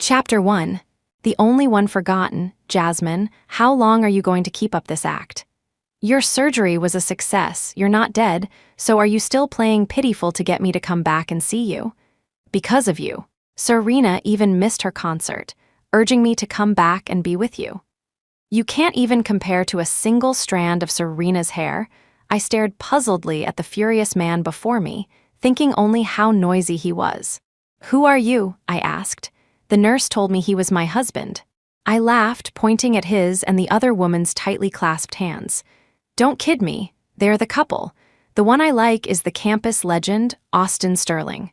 Chapter 1. The only one forgotten. Jasmine, how long are you going to keep up this act? Your surgery was a success, you're not dead, so are you still playing pitiful to get me to come back and see you? Because of you, Serena even missed her concert, urging me to come back and be with you. You can't even compare to a single strand of Serena's hair. I stared puzzledly at the furious man before me, thinking only how noisy he was. Who are you? I asked. The nurse told me he was my husband. I laughed, pointing at his and the other woman's tightly clasped hands. Don't kid me, they're the couple. The one I like is the campus legend, Austin Sterling.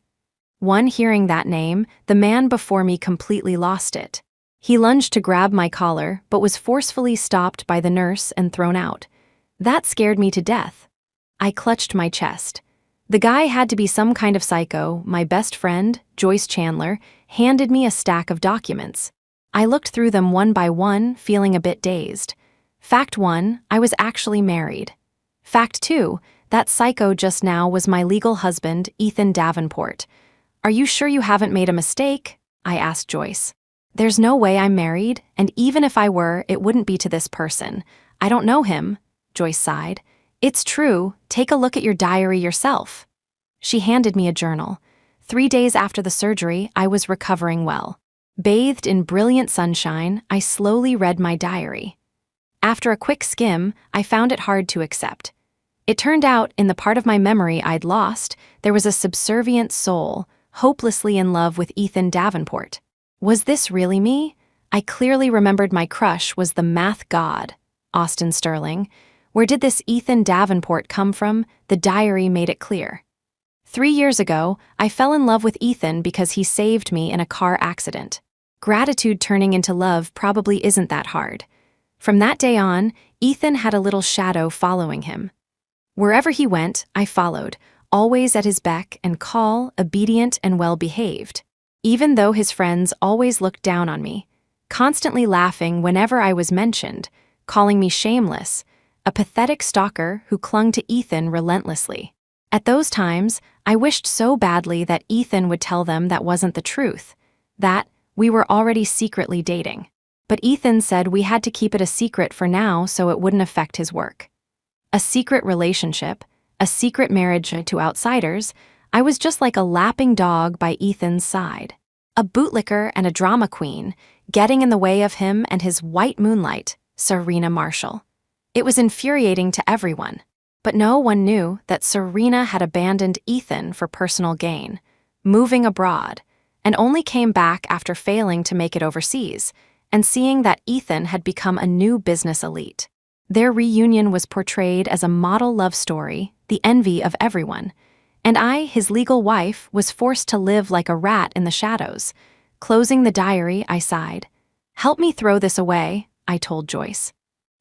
One hearing that name, the man before me completely lost it. He lunged to grab my collar, but was forcefully stopped by the nurse and thrown out. That scared me to death. I clutched my chest. The guy had to be some kind of psycho. My best friend, Joyce Chandler, handed me a stack of documents. I looked through them one by one, feeling a bit dazed. Fact 1, I was actually married. Fact 2, that psycho just now was my legal husband, Ethan Davenport. Are you sure you haven't made a mistake? I asked Joyce. There's no way I'm married, and even if I were, it wouldn't be to this person. I don't know him, Joyce sighed. It's true, take a look at your diary yourself. She handed me a journal. 3 days after the surgery, I was recovering well. Bathed in brilliant sunshine, I slowly read my diary. After a quick skim, I found it hard to accept. It turned out, in the part of my memory I'd lost, there was a subservient soul, hopelessly in love with Ethan Davenport. Was this really me? I clearly remembered my crush was the math god, Austin Sterling. Where did this Ethan Davenport come from? The diary made it clear. 3 years ago, I fell in love with Ethan because he saved me in a car accident. Gratitude turning into love probably isn't that hard. From that day on, Ethan had a little shadow following him. Wherever he went, I followed, always at his beck and call, obedient and well-behaved. Even though his friends always looked down on me, constantly laughing whenever I was mentioned, calling me shameless, a pathetic stalker who clung to Ethan relentlessly. At those times, I wished so badly that Ethan would tell them that wasn't the truth, that we were already secretly dating. But Ethan said we had to keep it a secret for now so it wouldn't affect his work. A secret relationship, a secret marriage to outsiders, I was just like a lapping dog by Ethan's side. A bootlicker and a drama queen, getting in the way of him and his white moonlight, Serena Marshall. It was infuriating to everyone, but no one knew that Serena had abandoned Ethan for personal gain, moving abroad, and only came back after failing to make it overseas, and seeing that Ethan had become a new business elite. Their reunion was portrayed as a model love story, the envy of everyone, and I, his legal wife, was forced to live like a rat in the shadows. Closing the diary, I sighed. Help me throw this away, I told Joyce.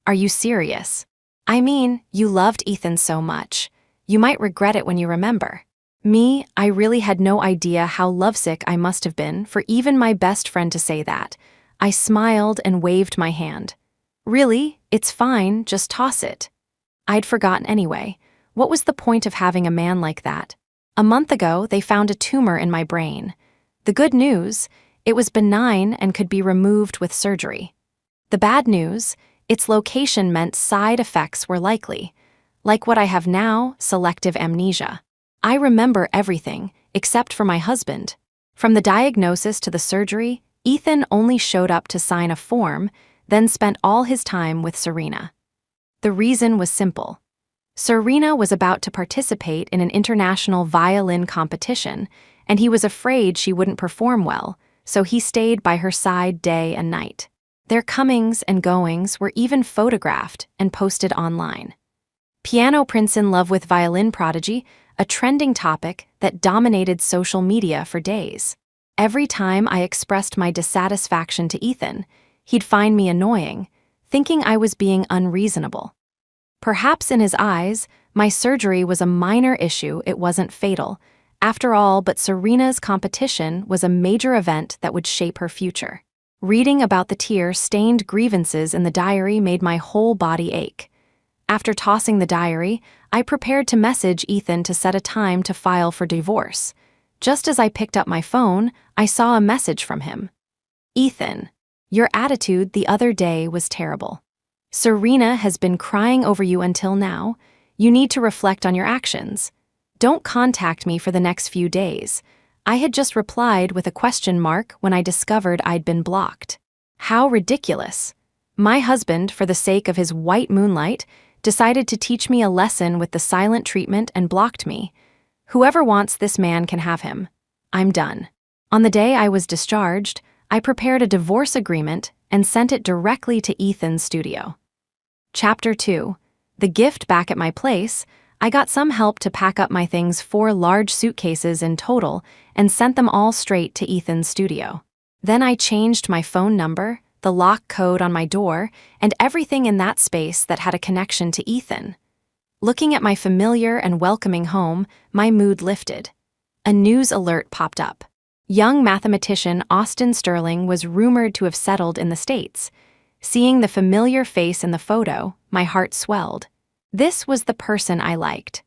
Are you serious? I mean, you loved Ethan so much. You might regret it when you remember. Me, I really had no idea how lovesick I must have been for even my best friend to say that. I smiled and waved my hand. Really? It's fine, just toss it. I'd forgotten anyway. What was the point of having a man like that? A month ago, they found a tumor in my brain. The good news, it was benign and could be removed with surgery. The bad news, its location meant side effects were likely, like what I have now, selective amnesia. I remember everything, except for my husband. From the diagnosis to the surgery, Ethan only showed up to sign a form, then spent all his time with Serena. The reason was simple. Serena was about to participate in an international violin competition, and he was afraid she wouldn't perform well, so he stayed by her side day and night. Their comings and goings were even photographed and posted online. Piano prince in love with violin prodigy, a trending topic that dominated social media for days. Every time I expressed my dissatisfaction to Ethan, he'd find me annoying, thinking I was being unreasonable. Perhaps in his eyes, my surgery was a minor issue, it wasn't fatal. After all, but Serena's competition was a major event that would shape her future. Reading about the tear-stained grievances in the diary made my whole body ache. After tossing the diary, I prepared to message Ethan to set a time to file for divorce. Just as I picked up my phone, I saw a message from him. Ethan, your attitude the other day was terrible. Serena has been crying over you until now. You need to reflect on your actions. Don't contact me for the next few days. I had just replied with a question mark when I discovered I'd been blocked. How ridiculous. My husband, for the sake of his white moonlight, decided to teach me a lesson with the silent treatment and blocked me. Whoever wants this man can have him. I'm done. On the day I was discharged, I prepared a divorce agreement and sent it directly to Ethan's studio. Chapter 2. The gift back at my place. I got some help to pack up my things, 4 large suitcases in total, and sent them all straight to Ethan's studio. Then I changed my phone number, the lock code on my door, and everything in that space that had a connection to Ethan. Looking at my familiar and welcoming home, my mood lifted. A news alert popped up. Young mathematician Austin Sterling was rumored to have settled in the States. Seeing the familiar face in the photo, my heart swelled. This was the person I liked.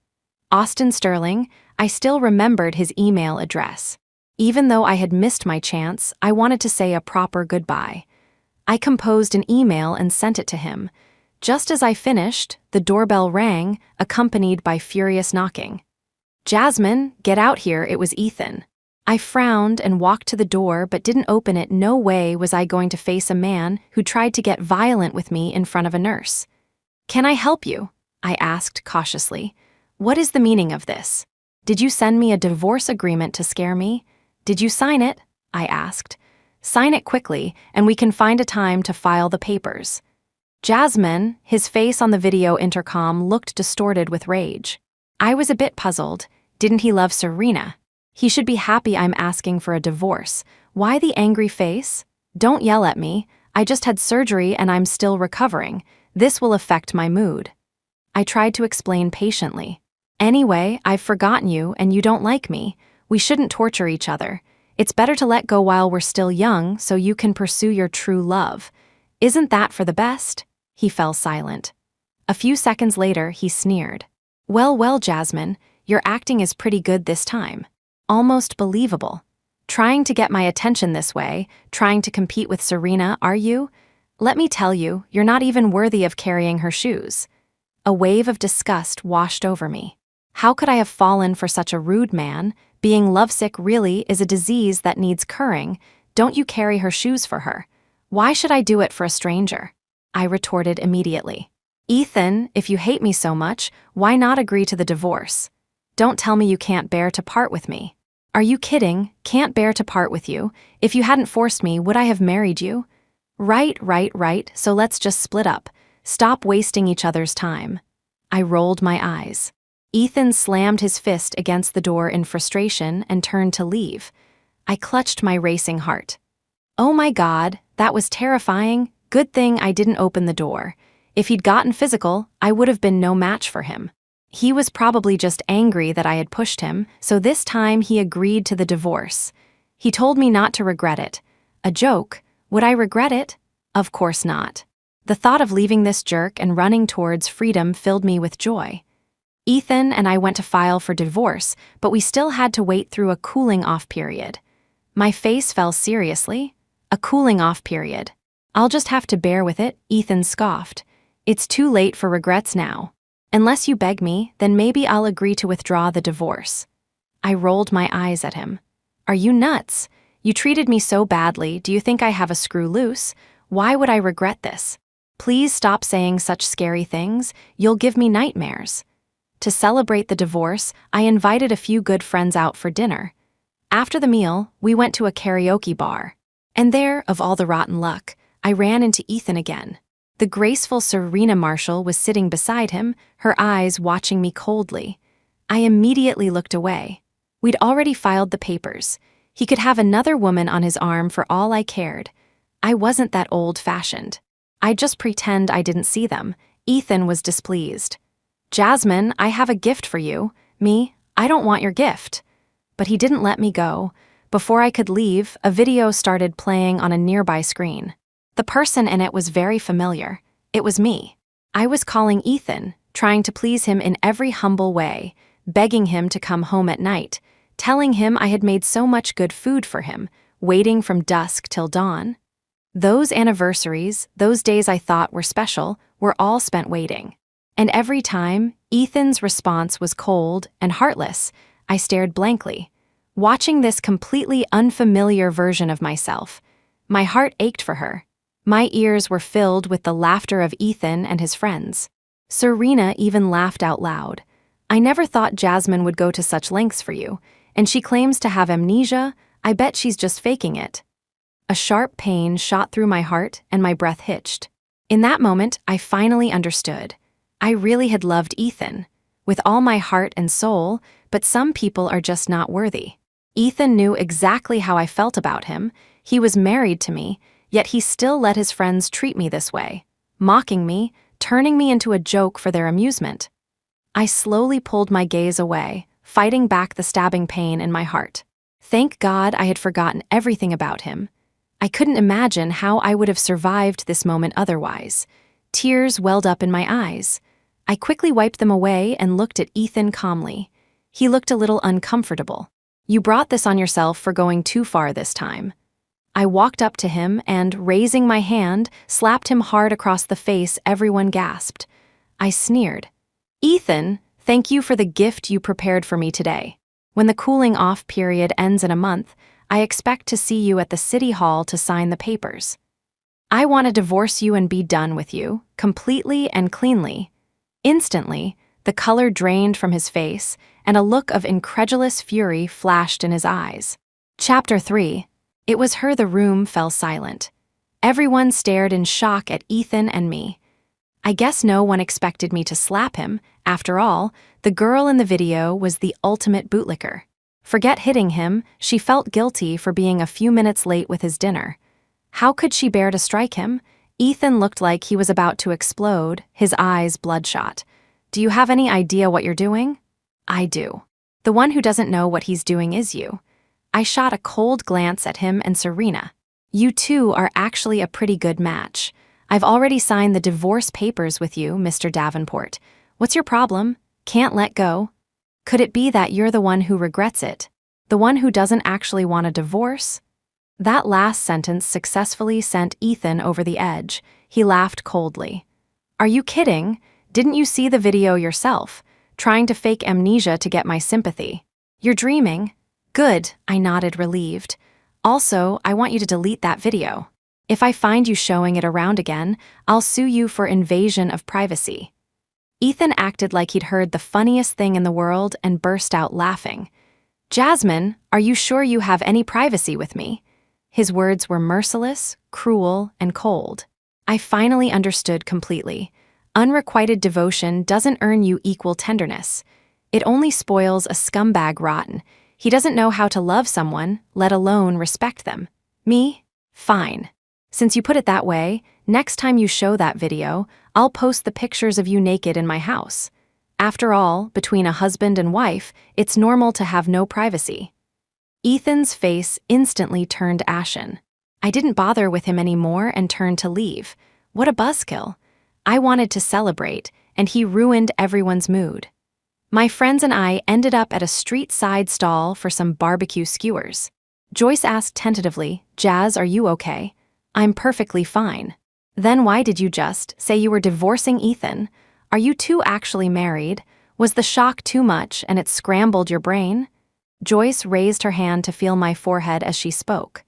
Austin Sterling. I still remembered his email address. Even though I had missed my chance, I wanted to say a proper goodbye. I composed an email and sent it to him. Just as I finished, the doorbell rang, accompanied by furious knocking. "Jasmine, get out here," it was Ethan. I frowned and walked to the door but didn't open it. No way was I going to face a man who tried to get violent with me in front of a nurse. "Can I help you?" I asked cautiously. "What is the meaning of this? Did you send me a divorce agreement to scare me? Did you sign it?" I asked. "Sign it quickly, and we can find a time to file the papers." Jasmine, his face on the video intercom, looked distorted with rage. I was a bit puzzled. Didn't he love Serena? He should be happy I'm asking for a divorce. Why the angry face? "Don't yell at me. I just had surgery and I'm still recovering. This will affect my mood." I tried to explain patiently. "Anyway, I've forgotten you and you don't like me. We shouldn't torture each other. It's better to let go while we're still young so you can pursue your true love. Isn't that for the best?" He fell silent. A few seconds later, he sneered. Well, Jasmine, your acting is pretty good this time. Almost believable. Trying to get my attention this way, trying to compete with Serena, are you? Let me tell you, you're not even worthy of carrying her shoes." A wave of disgust washed over me. How could I have fallen for such a rude man? Being lovesick really is a disease that needs curing. Don't you carry her shoes for her? Why should I do it for a stranger? I retorted immediately. "Ethan, if you hate me so much, why not agree to the divorce? Don't tell me you can't bear to part with me." "Are you kidding? Can't bear to part with you? If you hadn't forced me, would I have married you?" Right, so let's just split up. Stop wasting each other's time." I rolled my eyes. Ethan slammed his fist against the door in frustration and turned to leave. I clutched my racing heart. Oh my God, that was terrifying. Good thing I didn't open the door. If he'd gotten physical, I would have been no match for him. He was probably just angry that I had pushed him, so this time he agreed to the divorce. He told me not to regret it. A joke. Would I regret it? Of course not. The thought of leaving this jerk and running towards freedom filled me with joy. Ethan and I went to file for divorce, but we still had to wait through a cooling-off period. My face fell seriously. A cooling-off period. "I'll just have to bear with it," Ethan scoffed. "It's too late for regrets now. Unless you beg me, then maybe I'll agree to withdraw the divorce." I rolled my eyes at him. "Are you nuts? You treated me so badly. Do you think I have a screw loose? Why would I regret this? Please stop saying such scary things. You'll give me nightmares." To celebrate the divorce, I invited a few good friends out for dinner. After the meal, we went to a karaoke bar. And there, of all the rotten luck, I ran into Ethan again. The graceful Serena Marshall was sitting beside him, her eyes watching me coldly. I immediately looked away. We'd already filed the papers. He could have another woman on his arm for all I cared. I wasn't that old-fashioned. I'd just pretend I didn't see them. Ethan was displeased. "Jasmine, I have a gift for you." "Me? I don't want your gift." But he didn't let me go. Before I could leave, a video started playing on a nearby screen. The person in it was very familiar. It was me. I was calling Ethan, trying to please him in every humble way, begging him to come home at night, telling him I had made so much good food for him. waiting from dusk till dawn. Those anniversaries, those days I thought were special, were all spent waiting. And every time, Ethan's response was cold and heartless. I stared blankly, watching this completely unfamiliar version of myself. My heart ached for her. My ears were filled with the laughter of Ethan and his friends. Serena even laughed out loud. I never thought Jasmine would go to such lengths for you, and she claims to have amnesia. I bet she's just faking it. A sharp pain shot through my heart and my breath hitched. In that moment, I finally understood. I really had loved Ethan, with all my heart and soul, but some people are just not worthy. Ethan knew exactly how I felt about him. He was married to me, yet he still let his friends treat me this way, mocking me, turning me into a joke for their amusement. I slowly pulled my gaze away, fighting back the stabbing pain in my heart. Thank God I had forgotten everything about him. I couldn't imagine how I would have survived this moment otherwise. Tears welled up in my eyes. I quickly wiped them away and looked at Ethan calmly. He looked a little uncomfortable. You brought this on yourself for going too far this time. I walked up to him and, raising my hand, slapped him hard across the face. Everyone gasped. I sneered. Ethan, thank you for the gift you prepared for me today. When the cooling-off period ends in a month, I expect to see you at the city hall to sign the papers. I want to divorce you and be done with you, completely and cleanly. Instantly, the color drained from his face, and a look of incredulous fury flashed in his eyes. Chapter 3. It was her. The room fell silent. Everyone stared in shock at Ethan and me. I guess no one expected me to slap him. After all, the girl in the video was the ultimate bootlicker. Forget hitting him, she felt guilty for being a few minutes late with his dinner. How could she bear to strike him? Ethan looked like he was about to explode, his eyes bloodshot. Do you have any idea what you're doing? I do. The one who doesn't know what he's doing is you. I shot a cold glance at him and Serena. You two are actually a pretty good match. I've already signed the divorce papers with you, Mr. Davenport. What's your problem? Can't let go? Could it be that you're the one who regrets it? The one who doesn't actually want a divorce? That last sentence successfully sent Ethan over the edge. He laughed coldly. Are you kidding? Didn't you see the video yourself? Trying to fake amnesia to get my sympathy. You're dreaming. Good, I nodded, relieved. Also, I want you to delete that video. If I find you showing it around again, I'll sue you for invasion of privacy. Ethan acted like he'd heard the funniest thing in the world and burst out laughing. Jasmine, are you sure you have any privacy with me? His words were merciless, cruel, and cold. I finally understood completely. Unrequited devotion doesn't earn you equal tenderness. It only spoils a scumbag rotten. He doesn't know how to love someone, let alone respect them. Me? Fine. Since you put it that way, next time you show that video, I'll post the pictures of you naked in my house. After all, between a husband and wife, it's normal to have no privacy. Ethan's face instantly turned ashen. I didn't bother with him anymore and turned to leave. What a buzzkill. I wanted to celebrate, and he ruined everyone's mood. My friends and I ended up at a street-side stall for some barbecue skewers. Joyce asked tentatively, Jazz, are you okay? I'm perfectly fine. Then why did you just say you were divorcing Ethan? Are you two actually married? Was the shock too much and it scrambled your brain? Joyce raised her hand to feel my forehead as she spoke.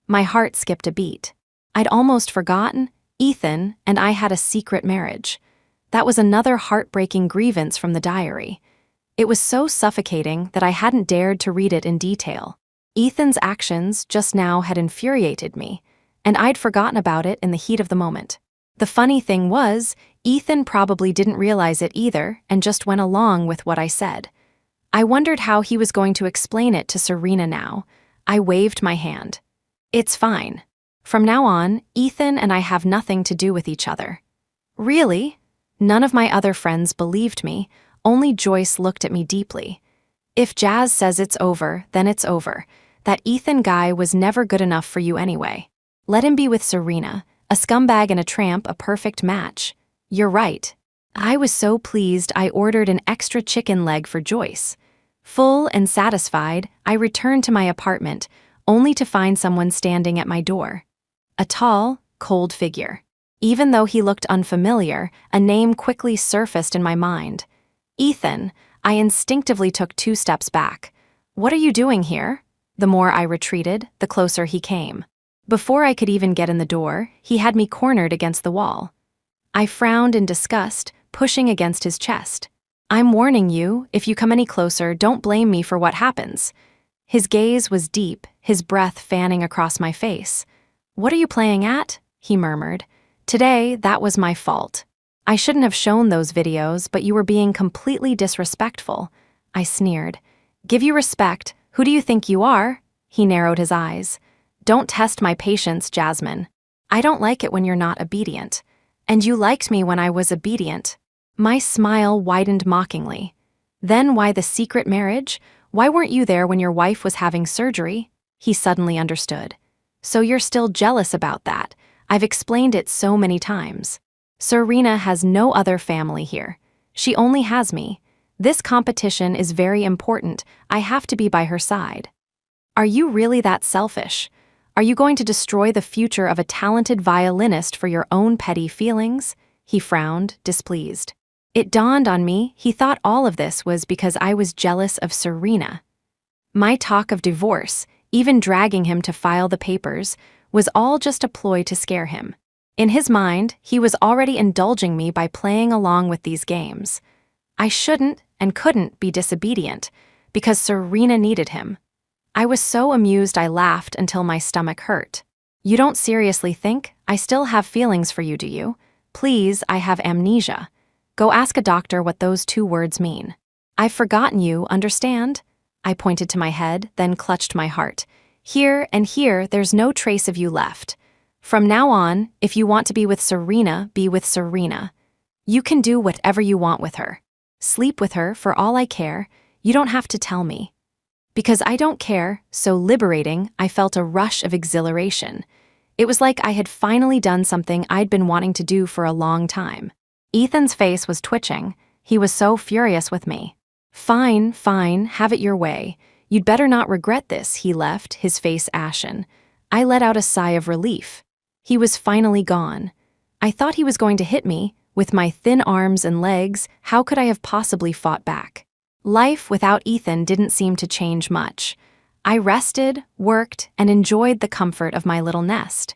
My heart skipped a beat. I'd almost forgotten. Ethan and I had a secret marriage. That was another heartbreaking grievance from the diary. It was so suffocating that I hadn't dared to read it in detail. Ethan's actions just now had infuriated me, and I'd forgotten about it in the heat of the moment. The funny thing was, Ethan probably didn't realize it either and just went along with what I said. I wondered how he was going to explain it to Serena now. I waved my hand. It's fine. From now on, Ethan and I have nothing to do with each other. Really? None of my other friends believed me. Only Joyce looked at me deeply. If Jazz says it's over, then it's over. That Ethan guy was never good enough for you anyway. Let him be with Serena, a scumbag and a tramp, a perfect match. You're right. I was so pleased I ordered an extra chicken leg for Joyce. Full and satisfied, I returned to my apartment, only to find someone standing at my door. A tall, cold figure. Even though he looked unfamiliar, a name quickly surfaced in my mind. Ethan. I instinctively took 2 steps back. What are you doing here? The more I retreated, the closer he came. Before I could even get in the door, he had me cornered against the wall. I frowned in disgust, pushing against his chest. I'm warning you, if you come any closer, don't blame me for what happens. His gaze was deep, his breath fanning across my face. What are you playing at? He murmured. Today, that was my fault. I shouldn't have shown those videos, but you were being completely disrespectful. I sneered. Give you respect. Who do you think you are? He narrowed his eyes. Don't test my patience, Jasmine. I don't like it when you're not obedient. And you liked me when I was obedient. My smile widened mockingly. Then why the secret marriage? Why weren't you there when your wife was having surgery? He suddenly understood. So you're still jealous about that. I've explained it so many times. Serena has no other family here. She only has me. This competition is very important. I have to be by her side. Are you really that selfish? Are you going to destroy the future of a talented violinist for your own petty feelings? He frowned, displeased. It dawned on me he thought all of this was because I was jealous of Serena. My talk of divorce, even dragging him to file the papers, was all just a ploy to scare him. In his mind, he was already indulging me by playing along with these games. I shouldn't and couldn't be disobedient, because Serena needed him. I was so amused I laughed until my stomach hurt. You don't seriously think I still have feelings for you, do you? Please, I have amnesia. Go ask a doctor what those 2 words mean. I've forgotten you, understand? I pointed to my head, then clutched my heart. Here and here, there's no trace of you left. From now on, if you want to be with Serena, be with Serena. You can do whatever you want with her. Sleep with her for all I care. You don't have to tell me. Because I don't care, so liberating, I felt a rush of exhilaration. It was like I had finally done something I'd been wanting to do for a long time. Ethan's face was twitching. He was so furious with me. Fine, fine, have it your way. You'd better not regret this, he left, his face ashen. I let out a sigh of relief. He was finally gone. I thought he was going to hit me. With my thin arms and legs, how could I have possibly fought back? Life without Ethan didn't seem to change much. I rested, worked, and enjoyed the comfort of my little nest.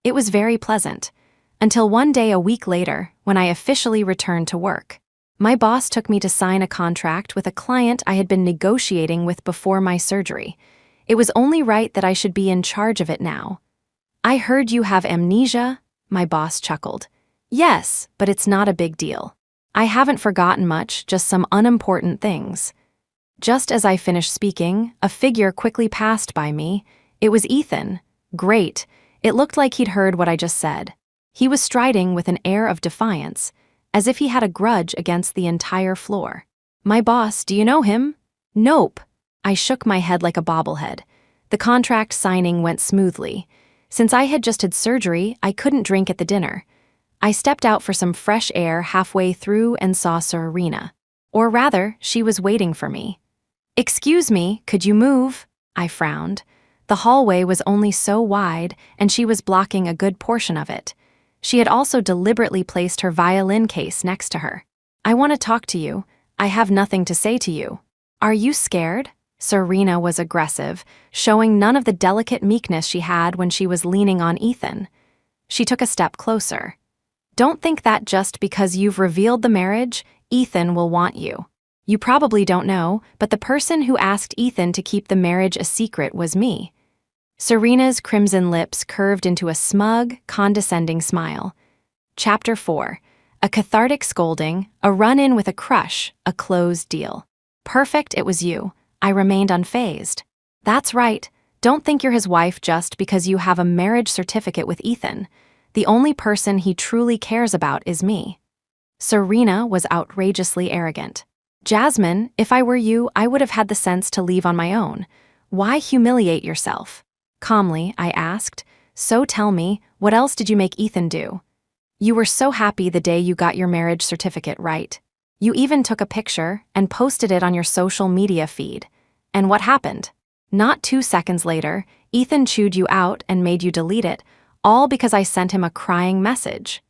It was very pleasant. Until one day a week later, when I officially returned to work. My boss took me to sign a contract with a client I had been negotiating with before my surgery. It was only right that I should be in charge of it now. I heard you have amnesia, my boss chuckled. Yes, but it's not a big deal. I haven't forgotten much, just some unimportant things. Just as I finished speaking, a figure quickly passed by me. It was Ethan. Great. It looked like he'd heard what I just said. He was striding with an air of defiance, as if he had a grudge against the entire floor. My boss, do you know him? Nope. I shook my head like a bobblehead. The contract signing went smoothly. Since I had just had surgery, I couldn't drink at the dinner. I stepped out for some fresh air halfway through and saw Serena. Or rather, she was waiting for me. Excuse me, could you move? I frowned. The hallway was only so wide, and she was blocking a good portion of it. She had also deliberately placed her violin case next to her. I want to talk to you. I have nothing to say to you. Are you scared? Serena was aggressive, showing none of the delicate meekness she had when she was leaning on Ethan. She took a step closer. Don't think that just because you've revealed the marriage, Ethan will want you. You probably don't know, but the person who asked Ethan to keep the marriage a secret was me. Serena's crimson lips curved into a smug, condescending smile. Chapter 4. A cathartic scolding, a run-in with a crush, a closed deal. Perfect, it was you. I remained unfazed. That's right. Don't think you're his wife just because you have a marriage certificate with Ethan. The only person he truly cares about is me. Serena was outrageously arrogant. Jasmine, if I were you, I would have had the sense to leave on my own. Why humiliate yourself? Calmly, I asked. So tell me, what else did you make Ethan do? You were so happy the day you got your marriage certificate, right? You even took a picture and posted it on your social media feed. And what happened? Not 2 seconds later, Ethan chewed you out and made you delete it, all because I sent him a crying message."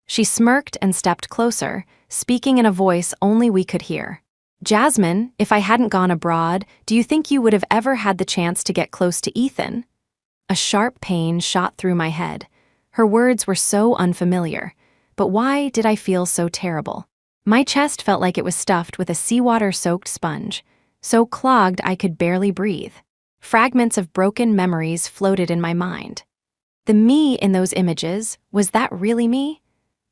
She smirked and stepped closer, speaking in a voice only we could hear. "Jasmine, if I hadn't gone abroad, do you think you would have ever had the chance to get close to Ethan?" A sharp pain shot through my head. Her words were so unfamiliar, but why did I feel so terrible? My chest felt like it was stuffed with a seawater-soaked sponge, so clogged I could barely breathe. Fragments of broken memories floated in my mind. The me in those images, was that really me?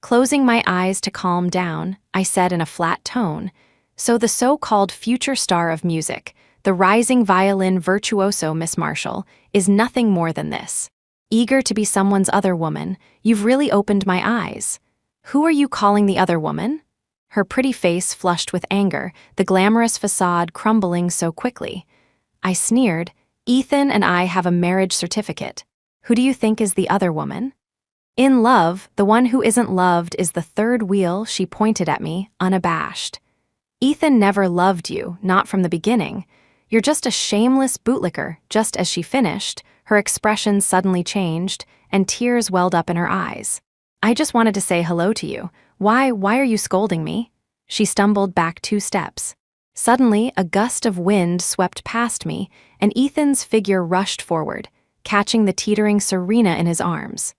Closing my eyes to calm down, I said in a flat tone, "So the so-called future star of music, the rising violin virtuoso Miss Marshall, is nothing more than this. Eager to be someone's other woman, you've really opened my eyes. Who are you calling the other woman?" Her pretty face flushed with anger, the glamorous facade crumbling so quickly. I sneered, "Ethan and I have a marriage certificate. Who do you think is the other woman?" "In love, the one who isn't loved is the third wheel," she pointed at me, unabashed. "Ethan never loved you, not from the beginning. You're just a shameless bootlicker." Just as she finished, her expression suddenly changed, and tears welled up in her eyes. "I just wanted to say hello to you. Why are you scolding me?" She stumbled back 2 steps. Suddenly, a gust of wind swept past me, and Ethan's figure rushed forward, catching the teetering Serena in his arms.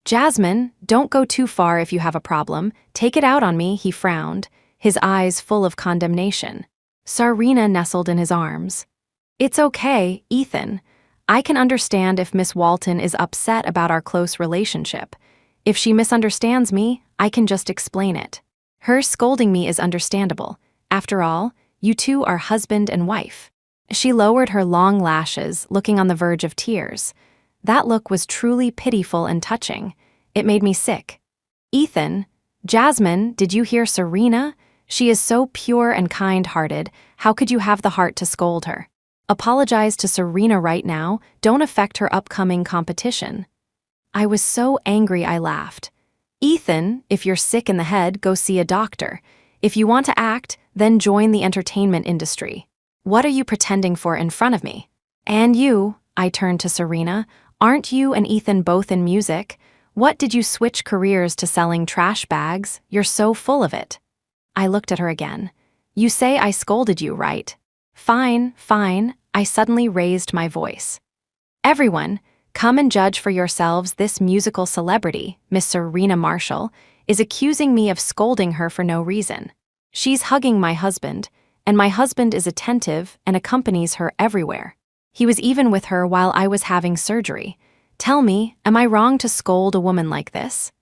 "Jasmine, don't go too far if you have a problem. Take it out on me," he frowned, his eyes full of condemnation. Serena nestled in his arms. "It's okay, Ethan. I can understand if Miss Walton is upset about our close relationship. If she misunderstands me, I can just explain it. Her scolding me is understandable. After all, you two are husband and wife." She lowered her long lashes, looking on the verge of tears. That look was truly pitiful and touching. It made me sick. "Ethan, Jasmine, did you hear Serena? She is so pure and kind-hearted. How could you have the heart to scold her? Apologize to Serena right now. Don't affect her upcoming competition." I was so angry I laughed. "Ethan, if you're sick in the head, go see a doctor. If you want to act, then join the entertainment industry. What are you pretending for in front of me? And you," I turned to Serena, "aren't you and Ethan both in music? What did you switch careers to selling trash bags? You're so full of it." I looked at her again. "You say I scolded you, right? Fine, fine." I suddenly raised my voice. "Everyone, come and judge for yourselves. This musical celebrity, Miss Serena Marshall, is accusing me of scolding her for no reason. She's hugging my husband, and my husband is attentive and accompanies her everywhere. He was even with her while I was having surgery. Tell me, am I wrong to scold a woman like this?"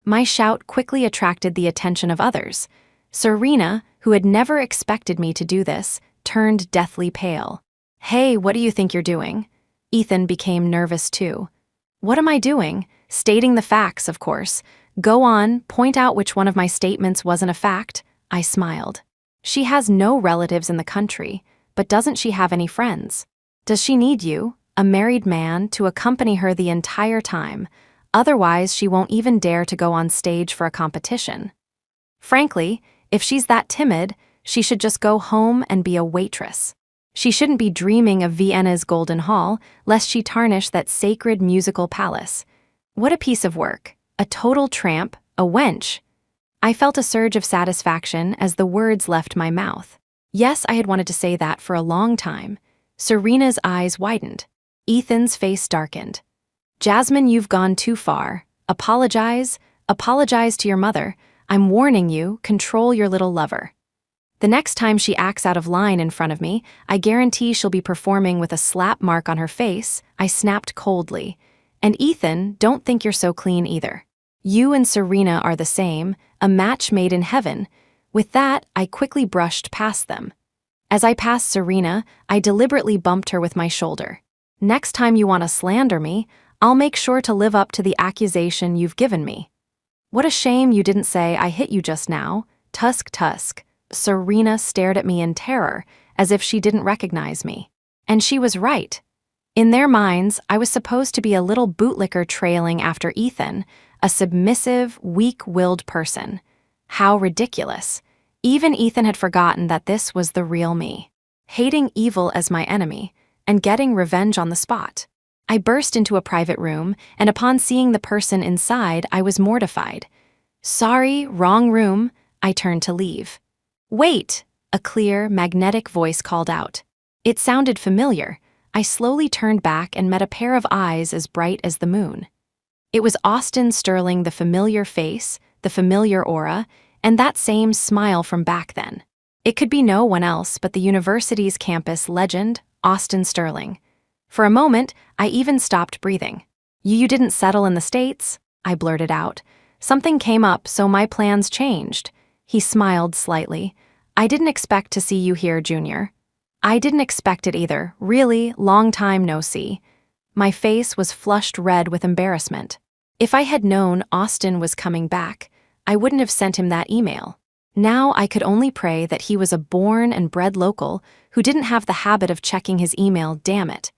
My shout quickly attracted the attention of others. Serena, who had never expected me to do this, turned deathly pale. "Hey, what do you think you're doing?" Ethan became nervous too. "What am I doing? Stating the facts, of course. Go on, point out which one of my statements wasn't a fact." I smiled. "She has no relatives in the country, but doesn't she have any friends? Does she need you, a married man, to accompany her the entire time? Otherwise, she won't even dare to go on stage for a competition. Frankly, if she's that timid, she should just go home and be a waitress. She shouldn't be dreaming of Vienna's Golden Hall, lest she tarnish that sacred musical palace. What a piece of work. A total tramp, a wench." I felt a surge of satisfaction as the words left my mouth. Yes, I had wanted to say that for a long time. Serena's eyes widened. Ethan's face darkened. "Jasmine, you've gone too far. Apologize to your mother. I'm warning you, control your little lover. The next time she acts out of line in front of me, I guarantee she'll be performing with a slap mark on her face." I snapped coldly. "And Ethan, don't think you're so clean either. You and Serena are the same, a match made in heaven." With that, I quickly brushed past them. As I passed Serena, I deliberately bumped her with my shoulder. "Next time you want to slander me, I'll make sure to live up to the accusation you've given me." "What a shame you didn't say I hit you just now. Tusk tusk." Serena stared at me in terror, as if she didn't recognize me. And she was right. In their minds, I was supposed to be a little bootlicker trailing after Ethan, a submissive, weak-willed person. How ridiculous. Even Ethan had forgotten that this was the real me. Hating evil as my enemy, and getting revenge on the spot. I burst into a private room, and upon seeing the person inside, I was mortified. "Sorry, wrong room," I turned to leave. "Wait," a clear, magnetic voice called out. It sounded familiar. I slowly turned back and met a pair of eyes as bright as the moon. It was Austin Sterling, the familiar face, the familiar aura, and that same smile from back then. It could be no one else but the university's campus legend, Austin Sterling. For a moment, I even stopped breathing. You didn't settle in the States?" I blurted out. "Something came up, so my plans changed." He smiled slightly. "I didn't expect to see you here, Junior." "I didn't expect it either. Really, long time no see." My face was flushed red with embarrassment. If I had known Austin was coming back, I wouldn't have sent him that email. Now I could only pray that he was a born and bred local who didn't have the habit of checking his email, damn it.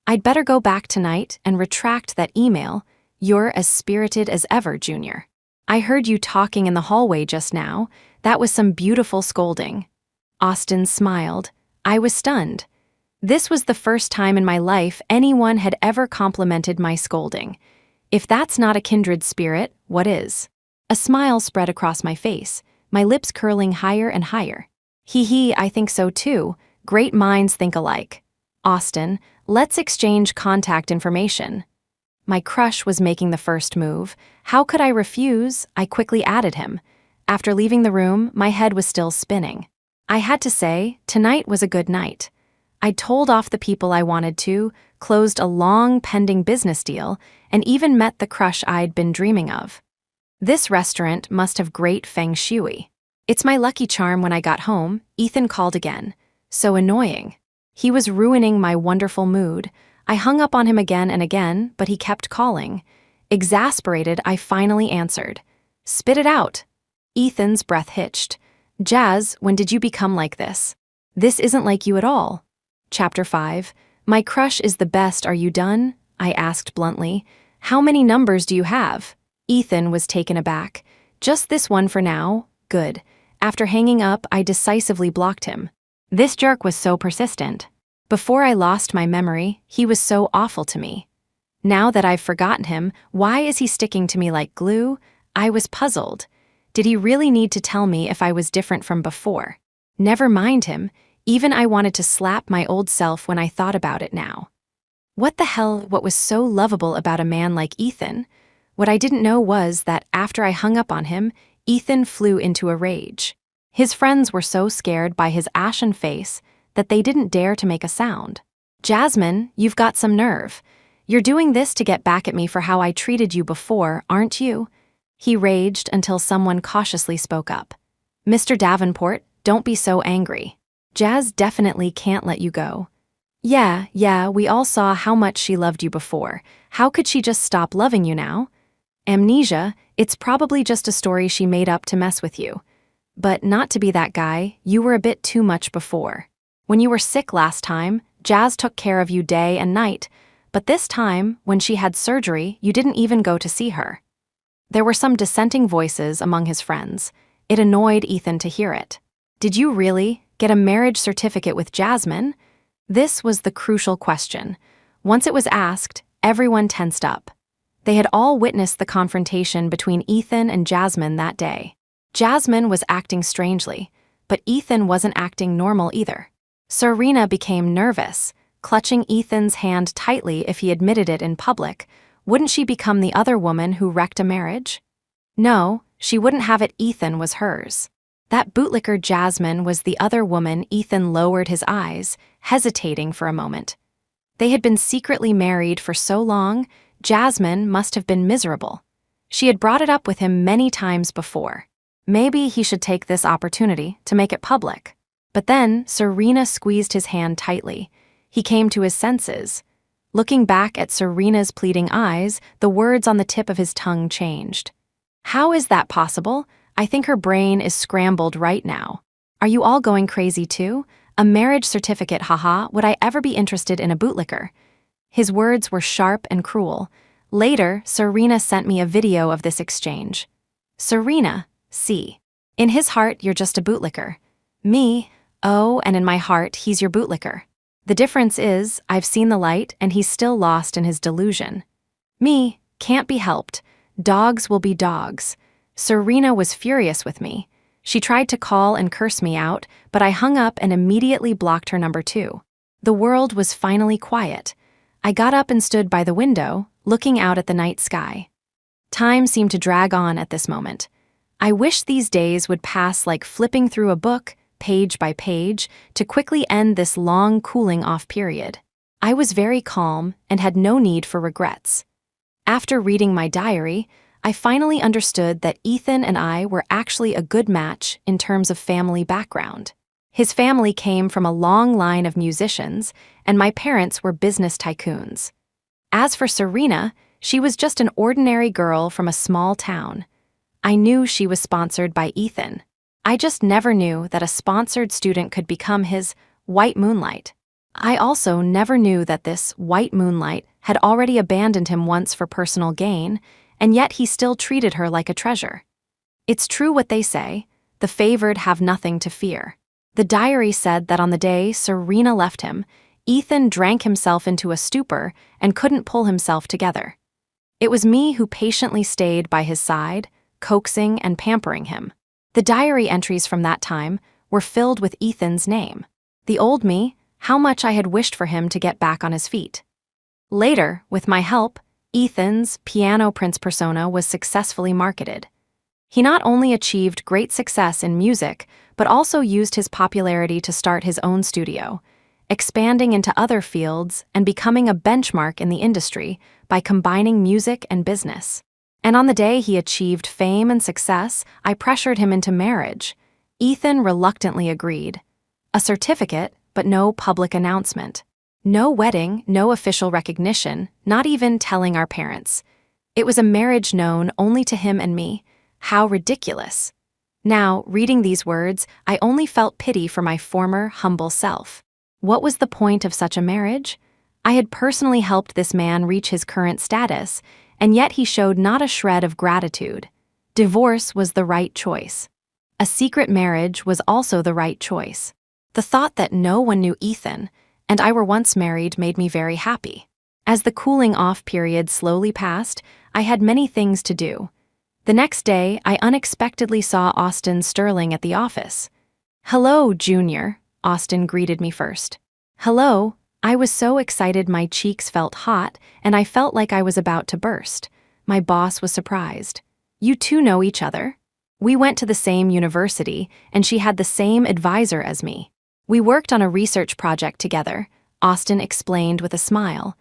"I'd better go back tonight and retract that email. You're as spirited as ever, Junior. I heard you talking in the hallway just now. That was some beautiful scolding." Austin smiled. I was stunned. This was the first time in my life anyone had ever complimented my scolding. If that's not a kindred spirit, what is? A smile spread across my face, my lips curling higher and higher. "Hee, I think so too. Great minds think alike. Austin, let's exchange contact information." My crush was making the first move. How could I refuse? I quickly added him. After leaving the room, my head was still spinning. I had to say, tonight was a good night. I'd told off the people I wanted to, closed a long pending business deal, and even met the crush I'd been dreaming of. This restaurant must have great feng shui. It's my lucky charm. When I got home, Ethan called again. So annoying. He was ruining my wonderful mood. I hung up on him again and again, but he kept calling. Exasperated, I finally answered. "Spit it out." Ethan's breath hitched. "Jazz, when did you become like this? This isn't like you at all." Chapter 5. My crush is the best. Are you done? I asked bluntly. "How many numbers do you have?" Ethan was taken aback. "Just this one for now." Good. After hanging up, I decisively blocked him. This jerk was so persistent. Before I lost my memory, he was so awful to me. Now that I've forgotten him, why is he sticking to me like glue? I was puzzled. Did he really need to tell me if I was different from before? Never mind him. Even I wanted to slap my old self when I thought about it now. What the hell? What was so lovable about a man like Ethan? What I didn't know was that after I hung up on him, Ethan flew into a rage. His friends were so scared by his ashen face that they didn't dare to make a sound. "Jasmine, you've got some nerve. You're doing this to get back at me for how I treated you before, aren't you?" He raged until someone cautiously spoke up. "Mr. Davenport, don't be so angry. Jazz definitely can't let you go." Yeah, we all saw how much she loved you before. How could she just stop loving you now?" "Amnesia, it's probably just a story she made up to mess with you. But not to be that guy, you were a bit too much before. When you were sick last time, Jazz took care of you day and night, but this time, when she had surgery, you didn't even go to see her." There were some dissenting voices among his friends. It annoyed Ethan to hear it. Did you really get a marriage certificate with Jasmine? This was the crucial question. Once it was asked, everyone tensed up. They had all witnessed the confrontation between Ethan and Jasmine that day. Jasmine was acting strangely, but Ethan wasn't acting normal either. Serena became nervous, clutching Ethan's hand tightly. If he admitted it in public, wouldn't she become the other woman who wrecked a marriage? No, she wouldn't have it. Ethan was hers. That bootlicker Jasmine was the other woman. Ethan lowered his eyes, hesitating for a moment. They had been secretly married for so long, Jasmine must have been miserable. She had brought it up with him many times before. Maybe he should take this opportunity to make it public. But then Serena squeezed his hand tightly. He came to his senses. Looking back at Serena's pleading eyes, the words on the tip of his tongue changed. How is that possible? I think her brain is scrambled right now. Are you all going crazy too? A marriage certificate, haha, would I ever be interested in a bootlicker? His words were sharp and cruel. Later, Serena sent me a video of this exchange. Serena, see. In his heart, you're just a bootlicker. Me, oh, and in my heart, he's your bootlicker. The difference is, I've seen the light and he's still lost in his delusion. Me, can't be helped. Dogs will be dogs. Serena was furious with me. She tried to call and curse me out, but I hung up and immediately blocked her number 2. The world was finally quiet. I got up and stood by the window, looking out at the night sky. Time seemed to drag on at this moment. I wished these days would pass like flipping through a book, page by page, to quickly end this long cooling-off period. I was very calm and had no need for regrets. After reading my diary, I finally understood that Ethan and I were actually a good match in terms of family background. His family came from a long line of musicians, and my parents were business tycoons. As for Serena, she was just an ordinary girl from a small town. I knew she was sponsored by Ethan. I just never knew that a sponsored student could become his white moonlight. I also never knew that this white moonlight had already abandoned him once for personal gain, and yet he still treated her like a treasure. It's true what they say, the favored have nothing to fear. The diary said that on the day Serena left him, Ethan drank himself into a stupor and couldn't pull himself together. It was me who patiently stayed by his side, coaxing and pampering him. The diary entries from that time were filled with Ethan's name. The old me, how much I had wished for him to get back on his feet. Later, with my help, Ethan's piano prince persona was successfully marketed. He not only achieved great success in music, but also used his popularity to start his own studio, expanding into other fields and becoming a benchmark in the industry by combining music and business. And on the day he achieved fame and success, I pressured him into marriage. Ethan reluctantly agreed. A certificate, but no public announcement. No wedding, no official recognition, not even telling our parents. It was a marriage known only to him and me. How ridiculous. Now, reading these words, I only felt pity for my former, humble self. What was the point of such a marriage? I had personally helped this man reach his current status, and yet he showed not a shred of gratitude. Divorce was the right choice. A secret marriage was also the right choice. The thought that no one knew Ethan, and I were once married, made me very happy. As the cooling-off period slowly passed, I had many things to do. The next day, I unexpectedly saw Austin Sterling at the office. "Hello, Junior," Austin greeted me first. "Hello." I was so excited my cheeks felt hot, and I felt like I was about to burst. My boss was surprised. "You two know each other?" We went to the same university, and she had the same advisor as me. We worked on a research project together, Austin explained with a smile.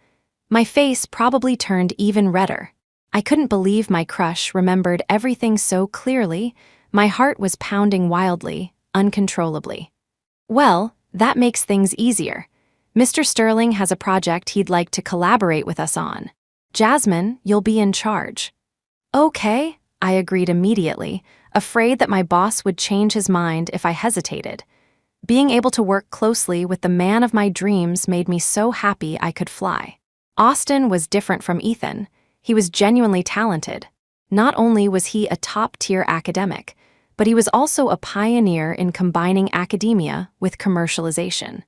My face probably turned even redder. I couldn't believe my crush remembered everything so clearly. My heart was pounding wildly, uncontrollably. "Well, that makes things easier. Mr. Sterling has a project he'd like to collaborate with us on. Jasmine, you'll be in charge." "Okay," I agreed immediately, afraid that my boss would change his mind if I hesitated. Being able to work closely with the man of my dreams made me so happy I could fly. Austin was different from Ethan. He was genuinely talented. Not only was he a top-tier academic, but he was also a pioneer in combining academia with commercialization.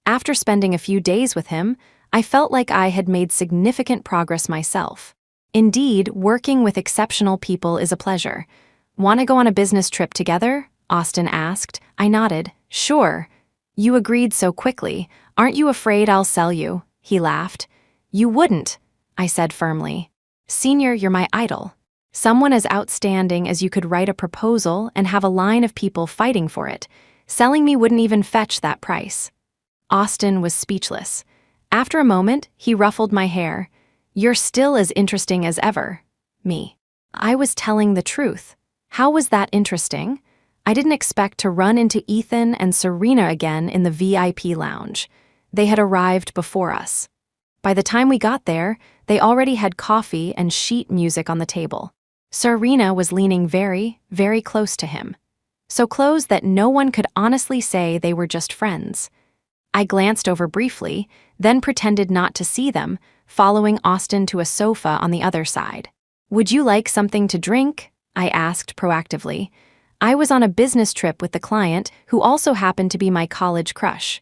After spending a few days with him, I felt like I had made significant progress myself. Indeed, working with exceptional people is a pleasure. "Want to go on a business trip together?" Austin asked. I nodded. "Sure." "You agreed so quickly. Aren't you afraid I'll sell you?" He laughed. "You wouldn't," I said firmly. "Senior, you're my idol. Someone as outstanding as you could write a proposal and have a line of people fighting for it. Selling me wouldn't even fetch that price." Austin was speechless. After a moment, he ruffled my hair. "You're still as interesting as ever." Me. I was telling the truth. How was that interesting? I didn't expect to run into Ethan and Serena again in the VIP lounge. They had arrived before us. By the time we got there, they already had coffee and sheet music on the table. Serena was leaning very, very close to him. So close that no one could honestly say they were just friends. I glanced over briefly, then pretended not to see them, following Austin to a sofa on the other side. "Would you like something to drink?" I asked proactively. I was on a business trip with the client, who also happened to be my college crush.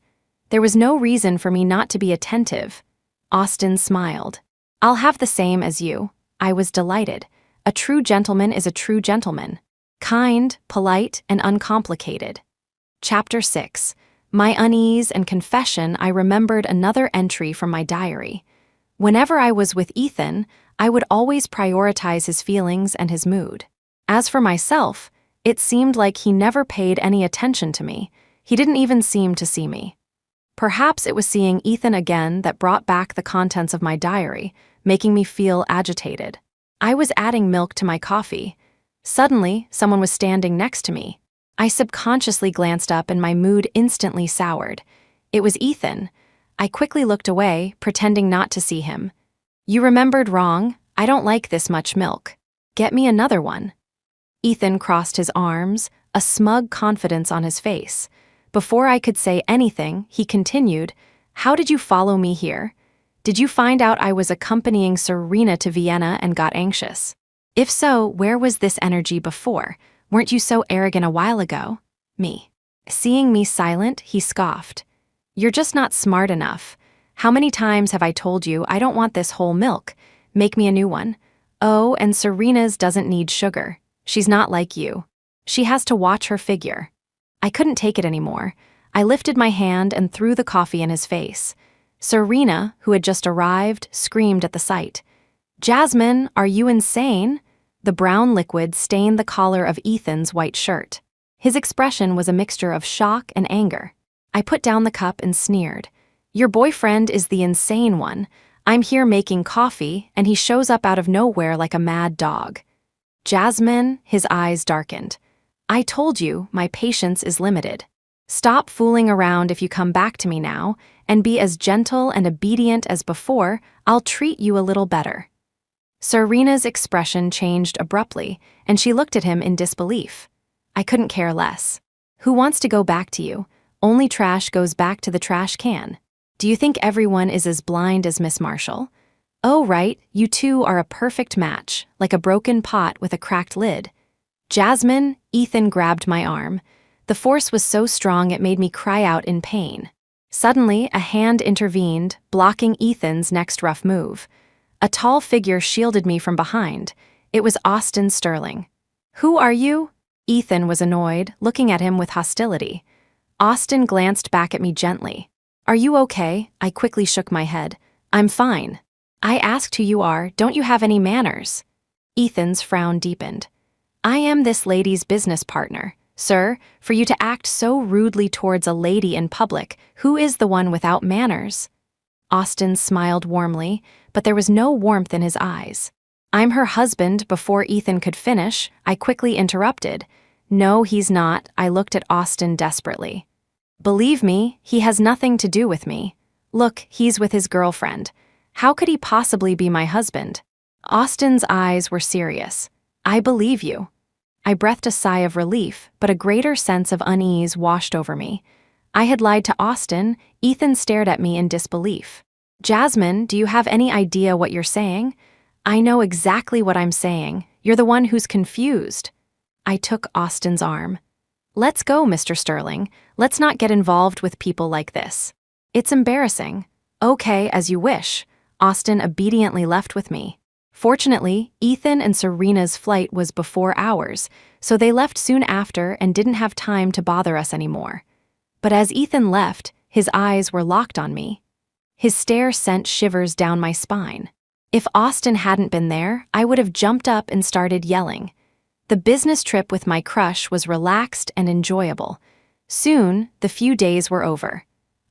There was no reason for me not to be attentive. Austin smiled. I'll have the same as you. I was delighted. A true gentleman is a true gentleman. Kind, polite, and uncomplicated. Chapter 6. My unease and confession. I remembered another entry from my diary. Whenever I was with Ethan, I would always prioritize his feelings and his mood. As for myself, it seemed like he never paid any attention to me. He didn't even seem to see me. Perhaps it was seeing Ethan again that brought back the contents of my diary, making me feel agitated. I was adding milk to my coffee. Suddenly, someone was standing next to me. I subconsciously glanced up and my mood instantly soured. It was Ethan. I quickly looked away, pretending not to see him. You remembered wrong. I don't like this much milk. Get me another one. Ethan crossed his arms, a smug confidence on his face. Before I could say anything, he continued, How did you follow me here? Did you find out I was accompanying Serena to Vienna and got anxious? If so, where was this energy before? Weren't you so arrogant a while ago? Me. Seeing me silent, he scoffed. You're just not smart enough. How many times have I told you I don't want this whole milk? Make me a new one. Oh, and Serena's doesn't need sugar. She's not like you. She has to watch her figure. I couldn't take it anymore. I lifted my hand and threw the coffee in his face. Serena, who had just arrived, screamed at the sight. Jasmine, are you insane? The brown liquid stained the collar of Ethan's white shirt. His expression was a mixture of shock and anger. I put down the cup and sneered. Your boyfriend is the insane one. I'm here making coffee, and he shows up out of nowhere like a mad dog. Jasmine, his eyes darkened. I told you, my patience is limited. Stop fooling around if you come back to me now, and be as gentle and obedient as before. I'll treat you a little better. Serena's expression changed abruptly, and she looked at him in disbelief. I couldn't care less. Who wants to go back to you? Only trash goes back to the trash can. Do you think everyone is as blind as Miss Marshall? Oh, right, you two are a perfect match, like a broken pot with a cracked lid. Jasmine, Ethan grabbed my arm. The force was so strong it made me cry out in pain. Suddenly, a hand intervened, blocking Ethan's next rough move. A tall figure shielded me from behind. It was Austin Sterling. Who are you? Ethan was annoyed, looking at him with hostility. Austin glanced back at me gently. Are you okay? I quickly shook my head. I'm fine. I asked who you are. Don't you have any manners? Ethan's frown deepened. I am this lady's business partner. Sir, for you to act so rudely towards a lady in public, who is the one without manners? Austin smiled warmly, but there was no warmth in his eyes. I'm her husband. Before Ethan could finish, I quickly interrupted. No, he's not. I looked at Austin desperately. Believe me, he has nothing to do with me. Look, he's with his girlfriend. How could he possibly be my husband? Austin's eyes were serious. I believe you. I breathed a sigh of relief, but a greater sense of unease washed over me. I had lied to Austin. Ethan stared at me in disbelief. Jasmine, do you have any idea what you're saying? I know exactly what I'm saying. You're the one who's confused. I took Austin's arm. Let's go, Mr. Sterling. Let's not get involved with people like this. It's embarrassing. Okay, as you wish. Austin obediently left with me. Fortunately, Ethan and Serena's flight was before ours, so they left soon after and didn't have time to bother us anymore. But as Ethan left, his eyes were locked on me. His stare sent shivers down my spine. If Austin hadn't been there, I would have jumped up and started yelling. The business trip with my crush was relaxed and enjoyable. Soon, the few days were over.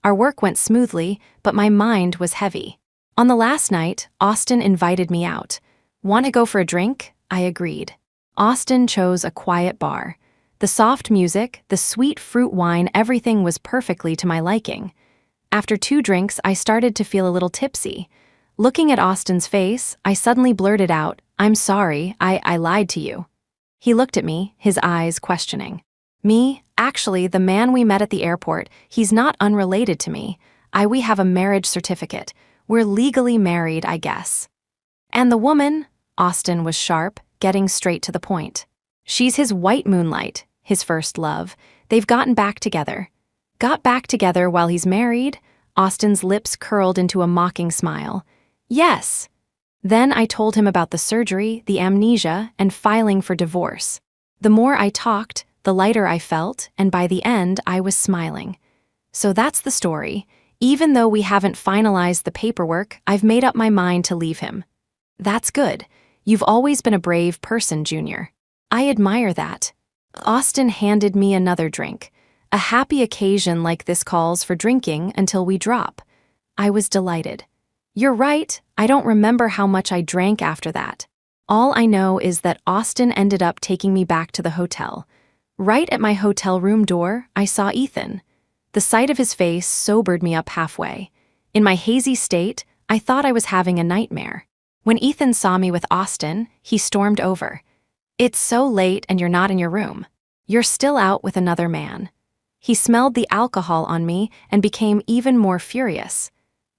Our work went smoothly, but my mind was heavy. On the last night, Austin invited me out. Want to go for a drink? I agreed. Austin chose a quiet bar. The soft music, the sweet fruit wine, everything was perfectly to my liking. After 2 drinks, I started to feel a little tipsy. Looking at Austin's face, I suddenly blurted out, I'm sorry, I lied to you. He looked at me, his eyes questioning. Me? Actually, the man we met at the airport, he's not unrelated to me. We have a marriage certificate. We're legally married, I guess. And the woman? Austin was sharp, getting straight to the point. She's his white moonlight, his first love. They've gotten back together. Got back together while he's married? Austin's lips curled into a mocking smile. Yes. Then I told him about the surgery, the amnesia, and filing for divorce. The more I talked, the lighter I felt, and by the end, I was smiling. So that's the story. Even though we haven't finalized the paperwork, I've made up my mind to leave him. That's good. You've always been a brave person, Junior. I admire that. Austin handed me another drink. A happy occasion like this calls for drinking until we drop. I was delighted. You're right, I don't remember how much I drank after that. All I know is that Austin ended up taking me back to the hotel. Right at my hotel room door, I saw Ethan. The sight of his face sobered me up halfway. In my hazy state, I thought I was having a nightmare. When Ethan saw me with Austin, he stormed over. It's so late and you're not in your room. You're still out with another man. He smelled the alcohol on me and became even more furious.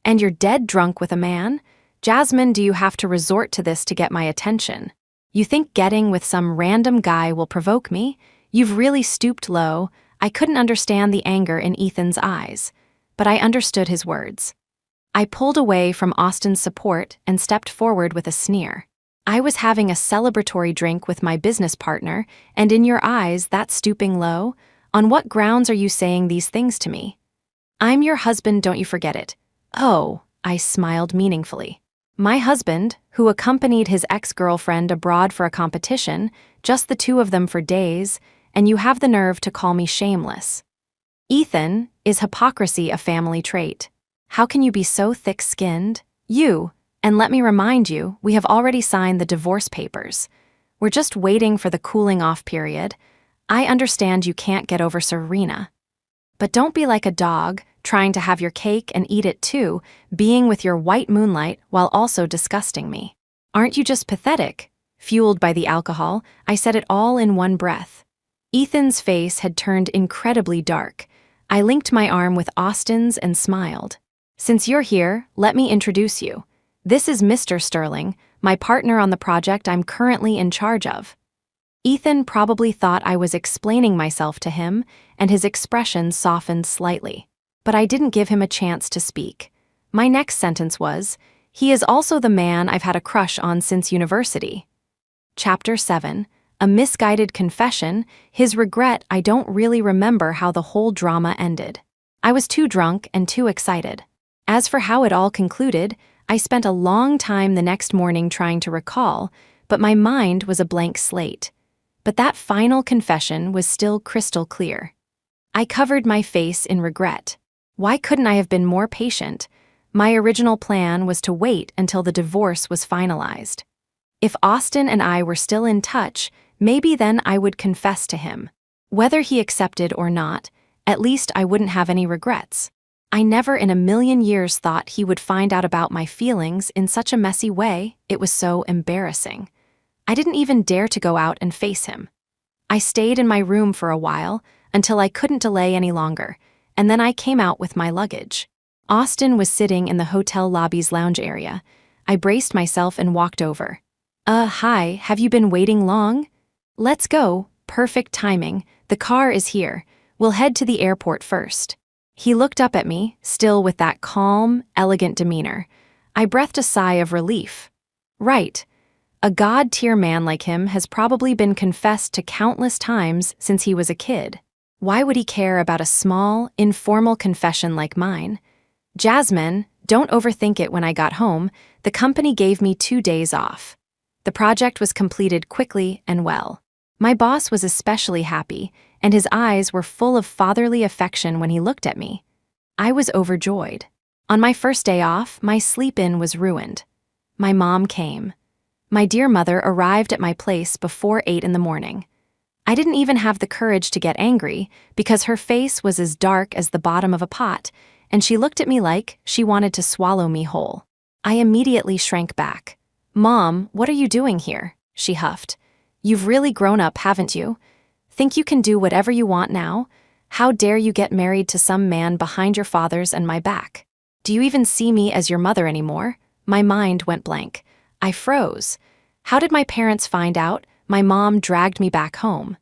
And you're dead drunk with a man? Jasmine, do you have to resort to this to get my attention? You think getting with some random guy will provoke me? You've really stooped low. I couldn't understand the anger in Ethan's eyes, but I understood his words. I pulled away from Austin's support and stepped forward with a sneer. I was having a celebratory drink with my business partner, and in your eyes, that's stooping low? On what grounds are you saying these things to me? I'm your husband, don't you forget it. Oh, I smiled meaningfully. My husband, who accompanied his ex-girlfriend abroad for a competition, just the two of them for days, and you have the nerve to call me shameless. Ethan, is hypocrisy a family trait? How can you be so thick-skinned? And let me remind you, we have already signed the divorce papers. We're just waiting for the cooling-off period. I understand you can't get over Serena. But don't be like a dog, trying to have your cake and eat it too, being with your white moonlight while also disgusting me. Aren't you just pathetic? Fueled by the alcohol, I said it all in one breath. Ethan's face had turned incredibly dark. I linked my arm with Austin's and smiled. Since you're here, let me introduce you. This is Mr. Sterling, my partner on the project I'm currently in charge of. Ethan probably thought I was explaining myself to him, and his expression softened slightly. But I didn't give him a chance to speak. My next sentence was, he is also the man I've had a crush on since university. Chapter 7. A misguided confession, his regret I don't really remember how the whole drama ended. I was too drunk and too excited. As for how it all concluded, I spent a long time the next morning trying to recall, but my mind was a blank slate. But that final confession was still crystal clear. I covered my face in regret. Why couldn't I have been more patient? My original plan was to wait until the divorce was finalized. If Austin and I were still in touch, maybe then I would confess to him. Whether he accepted or not, at least I wouldn't have any regrets. I never in a million years thought he would find out about my feelings in such a messy way. It was so embarrassing. I didn't even dare to go out and face him. I stayed in my room for a while, until I couldn't delay any longer, and then I came out with my luggage. Austin was sitting in the hotel lobby's lounge area. I braced myself and walked over. Hi, have you been waiting long? Let's go, perfect timing, the car is here. We'll head to the airport first. He looked up at me, still with that calm, elegant demeanor. I breathed a sigh of relief. Right. A god-tier man like him has probably been confessed to countless times since he was a kid. Why would he care about a small, informal confession like mine? Jasmine, don't overthink it. When I got home, the company gave me 2 days off. The project was completed quickly and well. My boss was especially happy, and his eyes were full of fatherly affection when he looked at me. I was overjoyed. On my first day off, my sleep-in was ruined. My mom came. My dear mother arrived at my place before 8 in the morning. I didn't even have the courage to get angry because her face was as dark as the bottom of a pot, and she looked at me like she wanted to swallow me whole. I immediately shrank back. "Mom, what are you doing here?" she huffed. "You've really grown up, haven't you? Think you can do whatever you want now? How dare you get married to some man behind your father's and my back? Do you even see me as your mother anymore?" My mind went blank. I froze. How did my parents find out? My mom dragged me back home.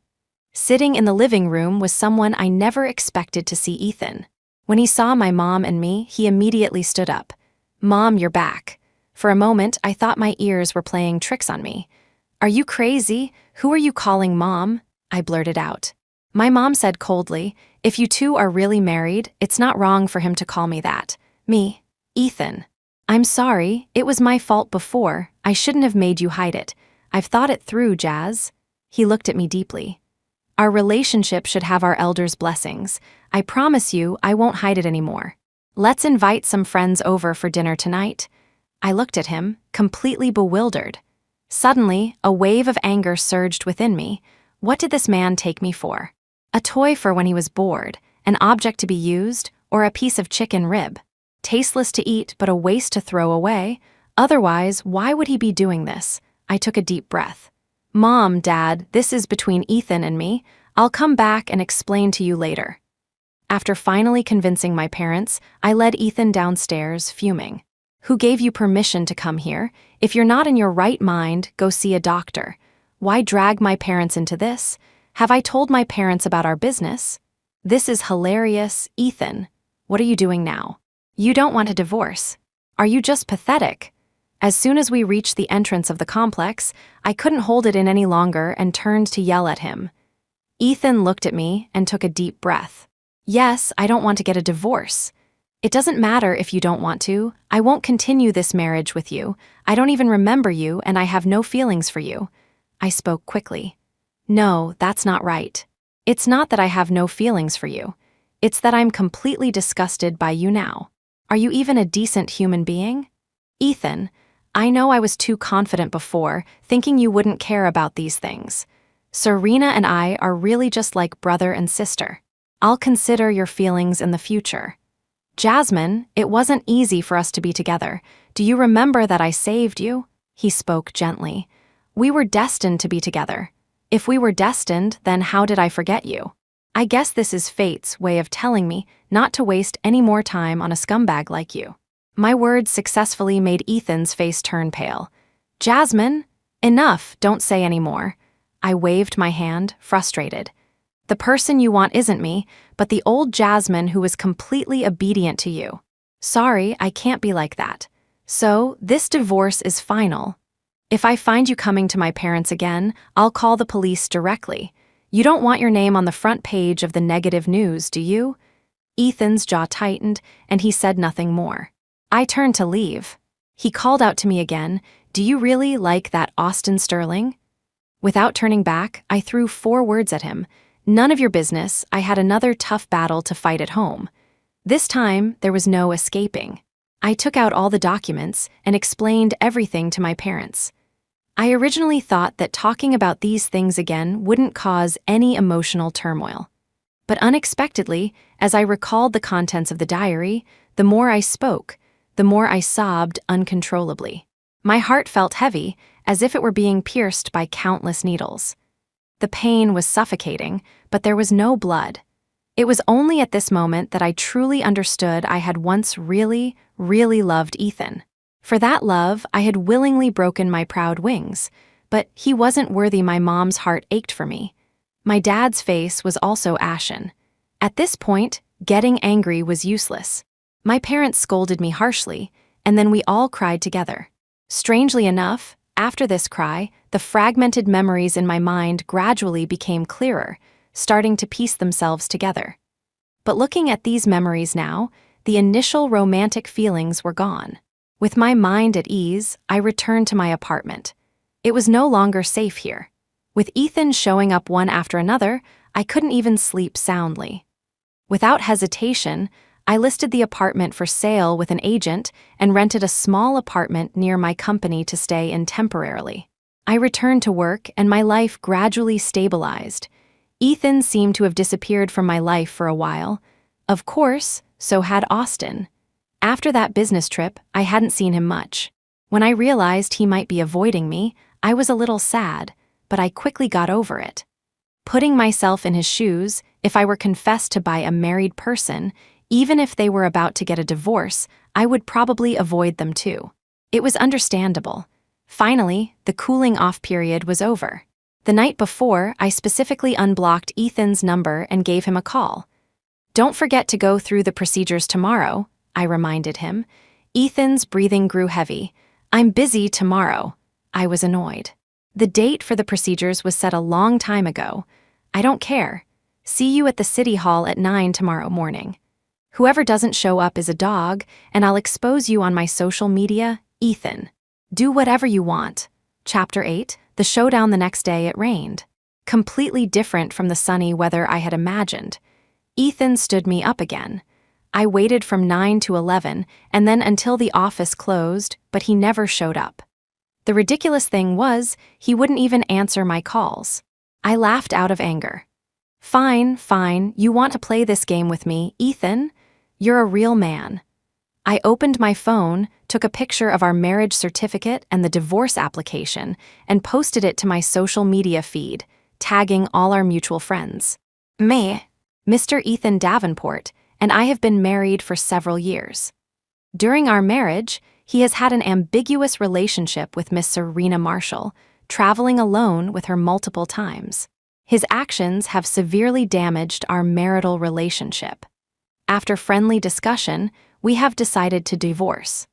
Sitting in the living room was someone I never expected to see: Ethan. When he saw my mom and me, he immediately stood up. "Mom, you're back." For a moment, I thought my ears were playing tricks on me. "Are you crazy? Who are you calling Mom?" I blurted out. My mom said coldly, "If you two are really married, it's not wrong for him to call me that." Me, Ethan. "I'm sorry, it was my fault before. I shouldn't have made you hide it. I've thought it through, Jazz." He looked at me deeply. "Our relationship should have our elders' blessings. I promise you I won't hide it anymore. Let's invite some friends over for dinner tonight." I looked at him, completely bewildered. Suddenly, a wave of anger surged within me. What did this man take me for? A toy for when he was bored, an object to be used, or a piece of chicken rib? Tasteless to eat, but a waste to throw away. Otherwise, why would he be doing this? I took a deep breath. "Mom, Dad, this is between Ethan and me. I'll come back and explain to you later." After finally convincing my parents, I led Ethan downstairs, fuming. "Who gave you permission to come here? If you're not in your right mind, go see a doctor. Why drag my parents into this? Have I told my parents about our business? This is hilarious, Ethan. What are you doing now? You don't want a divorce. Are you just pathetic?" As soon as we reached the entrance of the complex, I couldn't hold it in any longer and turned to yell at him. Ethan looked at me and took a deep breath. "Yes, I don't want to get a divorce. It doesn't matter if you don't want to. I won't continue this marriage with you. I don't even remember you, and I have no feelings for you." I spoke quickly. "No, that's not right. It's not that I have no feelings for you. It's that I'm completely disgusted by you now. Are you even a decent human being? Ethan, I know I was too confident before, thinking you wouldn't care about these things. Serena and I are really just like brother and sister. I'll consider your feelings in the future. Jasmine, it wasn't easy for us to be together. Do you remember that I saved you?" He spoke gently. "We were destined to be together. If we were destined, then how did I forget you? I guess this is fate's way of telling me not to waste any more time on a scumbag like you." My words successfully made Ethan's face turn pale. "Jasmine, enough, don't say any more." I waved my hand, frustrated. "The person you want isn't me, but the old Jasmine who was completely obedient to you. Sorry, I can't be like that. So, this divorce is final. If I find you coming to my parents again, I'll call the police directly. You don't want your name on the front page of the negative news, do you?" Ethan's jaw tightened, and he said nothing more. I turned to leave. He called out to me again, "Do you really like that Austin Sterling?" Without turning back, I threw 4 words at him. None of your business. I had another tough battle to fight at home. This time, there was no escaping. I took out all the documents and explained everything to my parents. I originally thought that talking about these things again wouldn't cause any emotional turmoil. But unexpectedly, as I recalled the contents of the diary, the more I spoke, the more I sobbed uncontrollably. My heart felt heavy, as if it were being pierced by countless needles. The pain was suffocating, but there was no blood. It was only at this moment that I truly understood I had once really, really loved Ethan. For that love, I had willingly broken my proud wings, but he wasn't worthy. My mom's heart ached for me. My dad's face was also ashen. At this point, getting angry was useless. My parents scolded me harshly, and then we all cried together. Strangely enough, after this cry, the fragmented memories in my mind gradually became clearer, starting to piece themselves together. But looking at these memories now, the initial romantic feelings were gone. With my mind at ease, I returned to my apartment. It was no longer safe here. With Ethan showing up one after another, I couldn't even sleep soundly. Without hesitation, I listed the apartment for sale with an agent and rented a small apartment near my company to stay in temporarily. I returned to work and my life gradually stabilized. Ethan seemed to have disappeared from my life for a while. Of course, so had Austin. After that business trip, I hadn't seen him much. When I realized he might be avoiding me, I was a little sad, but I quickly got over it. Putting myself in his shoes, if I were confessed to by a married person, even if they were about to get a divorce, I would probably avoid them too. It was understandable. Finally, the cooling off period was over. The night before, I specifically unblocked Ethan's number and gave him a call. "Don't forget to go through the procedures tomorrow," I reminded him. Ethan's breathing grew heavy. "I'm busy tomorrow." I was annoyed. The date for the procedures was set a long time ago. "I don't care. See you at the city hall at 9 tomorrow morning. Whoever doesn't show up is a dog, and I'll expose you on my social media, Ethan. Do whatever you want." Chapter 8, The Showdown. The next day it rained. Completely different from the sunny weather I had imagined. Ethan stood me up again. I waited from 9 to 11 and then until the office closed, but he never showed up. The ridiculous thing was, he wouldn't even answer my calls. I laughed out of anger. Fine, you want to play this game with me, Ethan? You're a real man." I opened my phone, took a picture of our marriage certificate and the divorce application, and posted it to my social media feed, tagging all our mutual friends. Me, Mr. Ethan Davenport, and I have been married for several years. During our marriage, he has had an ambiguous relationship with Miss Serena Marshall, traveling alone with her multiple times. His actions have severely damaged our marital relationship. After friendly discussion, we have decided to divorce.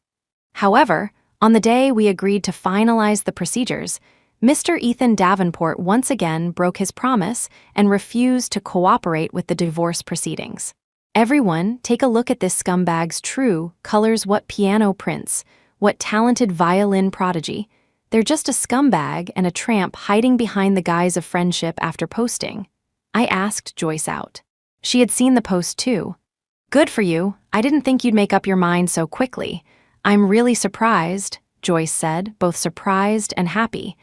However, on the day we agreed to finalize the procedures, Mr. Ethan Davenport once again broke his promise and refused to cooperate with the divorce proceedings. "Everyone, take a look at this scumbag's true colors. What piano prince, what talented violin prodigy. They're just a scumbag and a tramp hiding behind the guise of friendship after posting." I asked Joyce out. She had seen the post too. "Good for you. I didn't think you'd make up your mind so quickly." "I'm really surprised," Joyce said, both surprised and happy.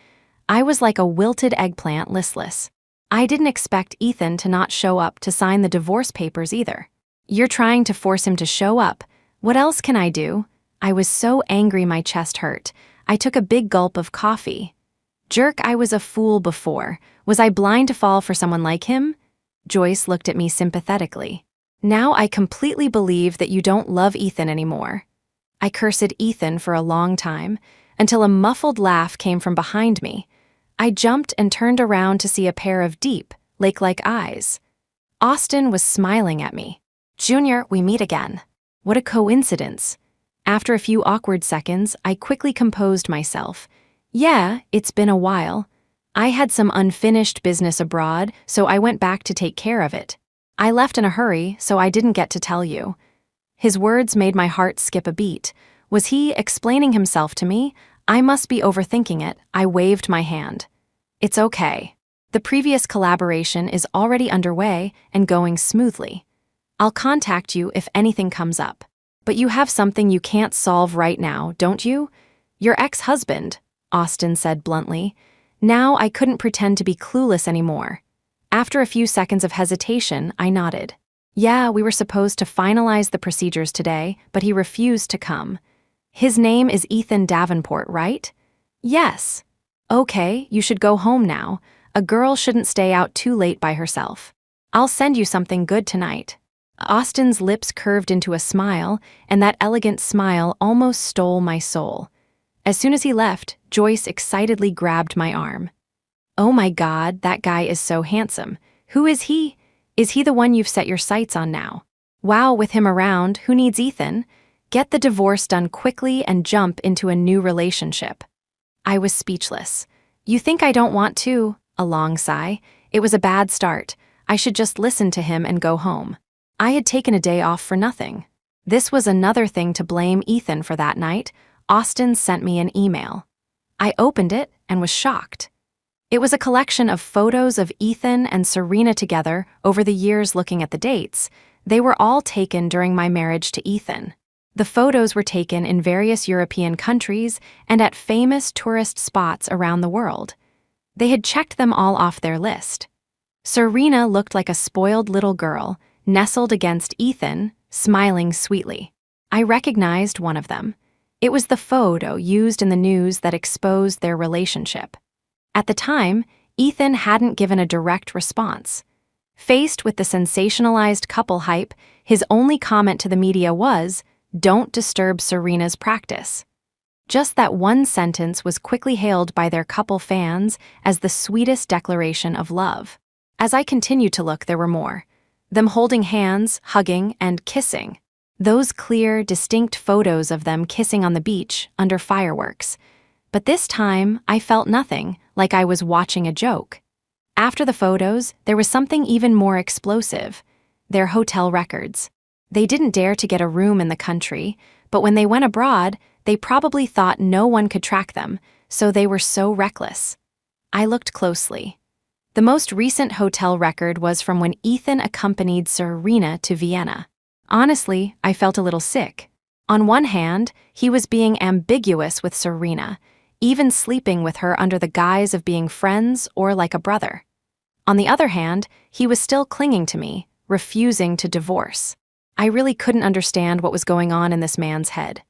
I was like a wilted eggplant, listless. I didn't expect Ethan to not show up to sign the divorce papers either. "You're trying to force him to show up. What else can I do?" I was so angry my chest hurt. I took a big gulp of coffee. "Jerk, I was a fool before. Was I blind to fall for someone like him?" Joyce looked at me sympathetically. "Now I completely believe that you don't love Ethan anymore." I cursed Ethan for a long time, until a muffled laugh came from behind me. I jumped and turned around to see a pair of deep, lake-like eyes. Austin was smiling at me. "Junior, we meet again." What a coincidence. After a few awkward seconds, I quickly composed myself. "Yeah, it's been a while. I had some unfinished business abroad, so I went back to take care of it. I left in a hurry, so I didn't get to tell you." His words made my heart skip a beat. Was he explaining himself to me? I must be overthinking it. I waved my hand. "It's okay. The previous collaboration is already underway and going smoothly. I'll contact you if anything comes up. But you have something you can't solve right now, don't you? Your ex-husband," Austin said bluntly. Now I couldn't pretend to be clueless anymore. After a few seconds of hesitation, I nodded. "Yeah, we were supposed to finalize the procedures today, but he refused to come. His name is Ethan Davenport, right?" "Yes." "Okay, you should go home now. A girl shouldn't stay out too late by herself. I'll send you something good tonight." Austin's lips curved into a smile, and that elegant smile almost stole my soul. As soon as he left, Joyce excitedly grabbed my arm. "Oh my God, that guy is so handsome. Who is he? Is he the one you've set your sights on now? Wow, with him around, who needs Ethan? Get the divorce done quickly and jump into a new relationship." I was speechless. "You think I don't want to?" A long sigh. It was a bad start. I should just listen to him and go home. I had taken a day off for nothing. This was another thing to blame Ethan for that night. Austin sent me an email. I opened it and was shocked. It was a collection of photos of Ethan and Serena together over the years. Looking at the dates, they were all taken during my marriage to Ethan. The photos were taken in various European countries and at famous tourist spots around the world. They had checked them all off their list. Serena looked like a spoiled little girl, nestled against Ethan, smiling sweetly. I recognized one of them. It was the photo used in the news that exposed their relationship. At the time, Ethan hadn't given a direct response. Faced with the sensationalized couple hype, his only comment to the media was, "Don't disturb Serena's practice." Just that one sentence was quickly hailed by their couple fans as the sweetest declaration of love. As I continued to look, there were more. Them holding hands, hugging, and kissing. Those clear, distinct photos of them kissing on the beach under fireworks. But this time, I felt nothing, like I was watching a joke. After the photos, there was something even more explosive. Their hotel records. They didn't dare to get a room in the country, but when they went abroad, they probably thought no one could track them, so they were so reckless. I looked closely. The most recent hotel record was from when Ethan accompanied Serena to Vienna. Honestly, I felt a little sick. On one hand, he was being ambiguous with Serena, even sleeping with her under the guise of being friends or like a brother. On the other hand, he was still clinging to me, refusing to divorce. I really couldn't understand what was going on in this man's head.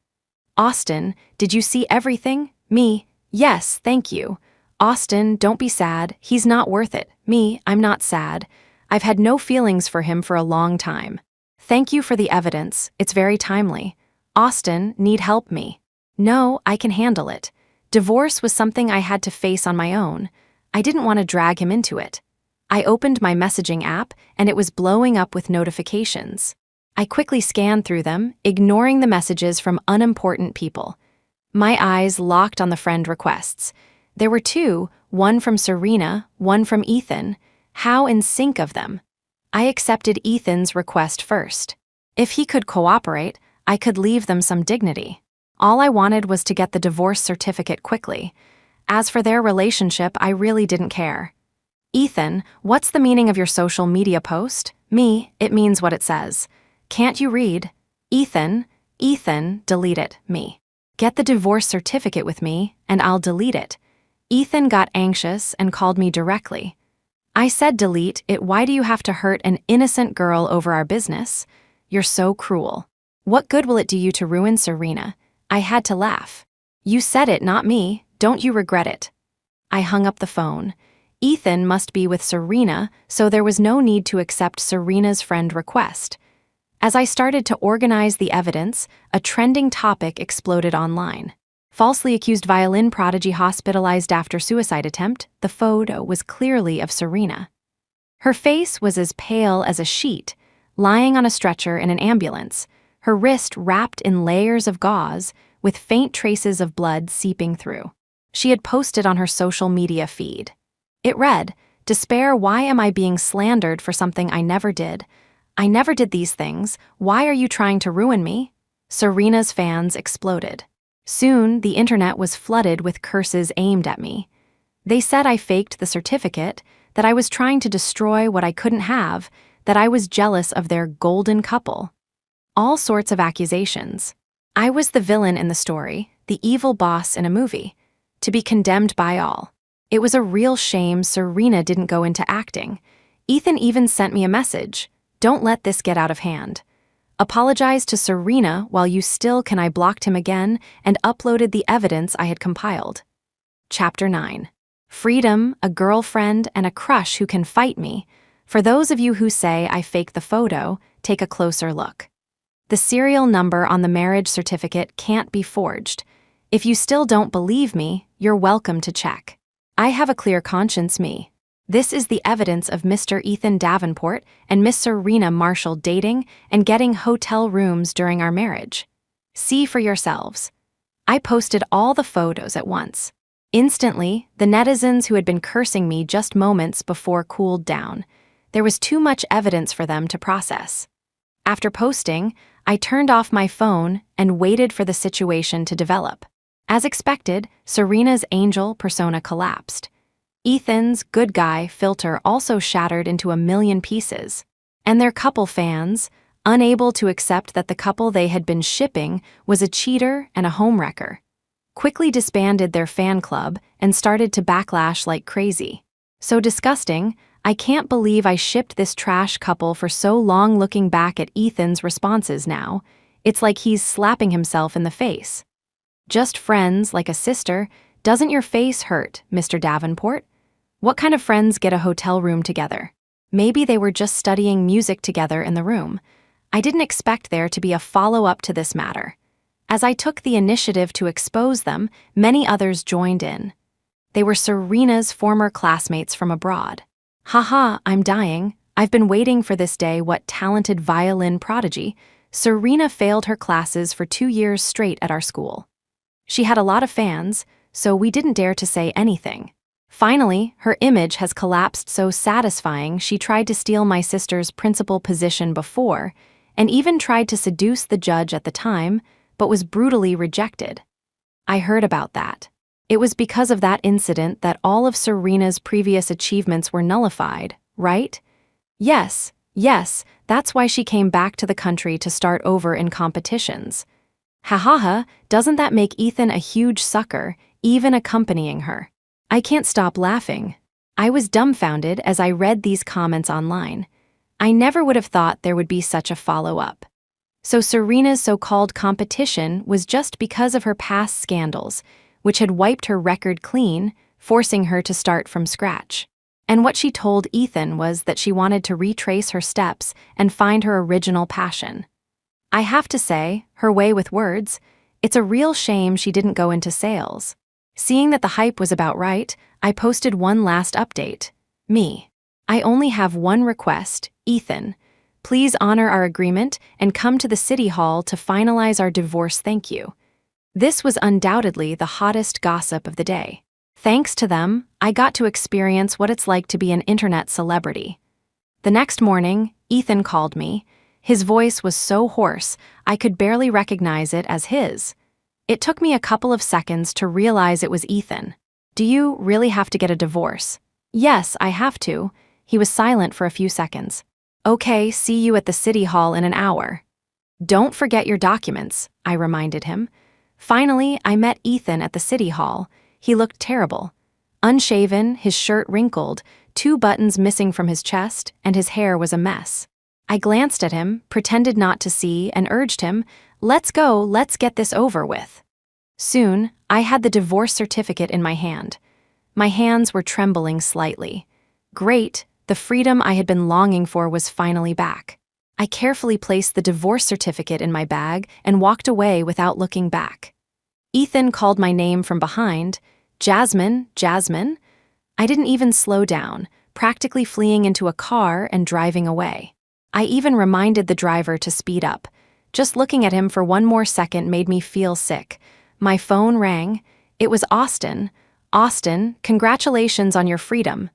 Austin, did you see everything? Me, yes, thank you. Austin, don't be sad, he's not worth it. Me, I'm not sad. I've had no feelings for him for a long time. Thank you for the evidence, it's very timely. Austin, need help me. No, I can handle it. Divorce was something I had to face on my own. I didn't want to drag him into it. I opened my messaging app and it was blowing up with notifications. I quickly scanned through them, ignoring the messages from unimportant people. My eyes locked on the friend requests. There were two, one from Serena, one from Ethan. How in sync of them. I accepted Ethan's request first. If he could cooperate, I could leave them some dignity. All I wanted was to get the divorce certificate quickly. As for their relationship, I really didn't care. Ethan, what's the meaning of your social media post? Me, it means what it says. Can't you read? Ethan, delete it, me. Get the divorce certificate with me, and I'll delete it. Ethan got anxious and called me directly. I said delete it, why do you have to hurt an innocent girl over our business? You're so cruel. What good will it do you to ruin Serena? I had to laugh. You said it, not me, don't you regret it? I hung up the phone. Ethan must be with Serena, so there was no need to accept Serena's friend request. As I started to organize the evidence, a trending topic exploded online. Falsely accused violin prodigy hospitalized after suicide attempt, the photo was clearly of Serena. Her face was as pale as a sheet, lying on a stretcher in an ambulance, her wrist wrapped in layers of gauze, with faint traces of blood seeping through. She had posted on her social media feed. It read, "Despair, why am I being slandered for something I never did? I never did these things. Why are you trying to ruin me?" Serena's fans exploded. Soon, the internet was flooded with curses aimed at me. They said I faked the certificate, that I was trying to destroy what I couldn't have, that I was jealous of their golden couple. All sorts of accusations. I was the villain in the story, the evil boss in a movie, to be condemned by all. It was a real shame Serena didn't go into acting. Ethan even sent me a message. Don't let this get out of hand. Apologize to Serena while you still can. I blocked him again and uploaded the evidence I had compiled. Chapter 9. Freedom, a girlfriend, and a crush who can fight me. For those of you who say I faked the photo, take a closer look. The serial number on the marriage certificate can't be forged. If you still don't believe me, you're welcome to check. I have a clear conscience, me. This is the evidence of Mr. Ethan Davenport and Miss Serena Marshall dating and getting hotel rooms during our marriage. See for yourselves. I posted all the photos at once. Instantly, the netizens who had been cursing me just moments before cooled down. There was too much evidence for them to process. After posting, I turned off my phone and waited for the situation to develop. As expected, Serena's angel persona collapsed. Ethan's good guy filter also shattered into a million pieces. And their couple fans, unable to accept that the couple they had been shipping was a cheater and a homewrecker, quickly disbanded their fan club and started to backlash like crazy. So disgusting, I can't believe I shipped this trash couple for so long. Looking back at Ethan's responses now, it's like he's slapping himself in the face. Just friends like a sister, doesn't your face hurt, Mr. Davenport? What kind of friends get a hotel room together? Maybe they were just studying music together in the room. I didn't expect there to be a follow-up to this matter. As I took the initiative to expose them, many others joined in. They were Serena's former classmates from abroad. Haha, I'm dying. I've been waiting for this day. What talented violin prodigy. Serena failed her classes for 2 years straight at our school. She had a lot of fans, so we didn't dare to say anything. Finally, her image has collapsed so satisfying she tried to steal my sister's principal position before, and even tried to seduce the judge at the time, but was brutally rejected. I heard about that. It was because of that incident that all of Serena's previous achievements were nullified, right? Yes, that's why she came back to the country to start over in competitions. Ha, doesn't that make Ethan a huge sucker, even accompanying her? I can't stop laughing. I was dumbfounded as I read these comments online. I never would have thought there would be such a follow-up. So Serena's so-called competition was just because of her past scandals, which had wiped her record clean, forcing her to start from scratch. And what she told Ethan was that she wanted to retrace her steps and find her original passion. I have to say, her way with words, it's a real shame she didn't go into sales. Seeing that the hype was about right, I posted one last update. Me. I only have one request, Ethan. Please honor our agreement and come to the city hall to finalize our divorce, thank you. This was undoubtedly the hottest gossip of the day. Thanks to them, I got to experience what it's like to be an internet celebrity. The next morning, Ethan called me. His voice was so hoarse, I could barely recognize it as his. It took me a couple of seconds to realize it was Ethan. Do you really have to get a divorce? Yes, I have to. He was silent for a few seconds. Okay, see you at the city hall in an hour. Don't forget your documents, I reminded him. Finally, I met Ethan at the city hall. He looked terrible. Unshaven, his shirt wrinkled, 2 buttons missing from his chest, and his hair was a mess. I glanced at him, pretended not to see, and urged him, let's go, let's get this over with. Soon, I had the divorce certificate in my hand. My hands were trembling slightly. Great, the freedom I had been longing for was finally back. I carefully placed the divorce certificate in my bag and walked away without looking back. Ethan called my name from behind. Jasmine, Jasmine? I didn't even slow down, practically fleeing into a car and driving away. I even reminded the driver to speed up. Just looking at him for one more second made me feel sick. My phone rang. It was Austin. Austin, congratulations on your freedom.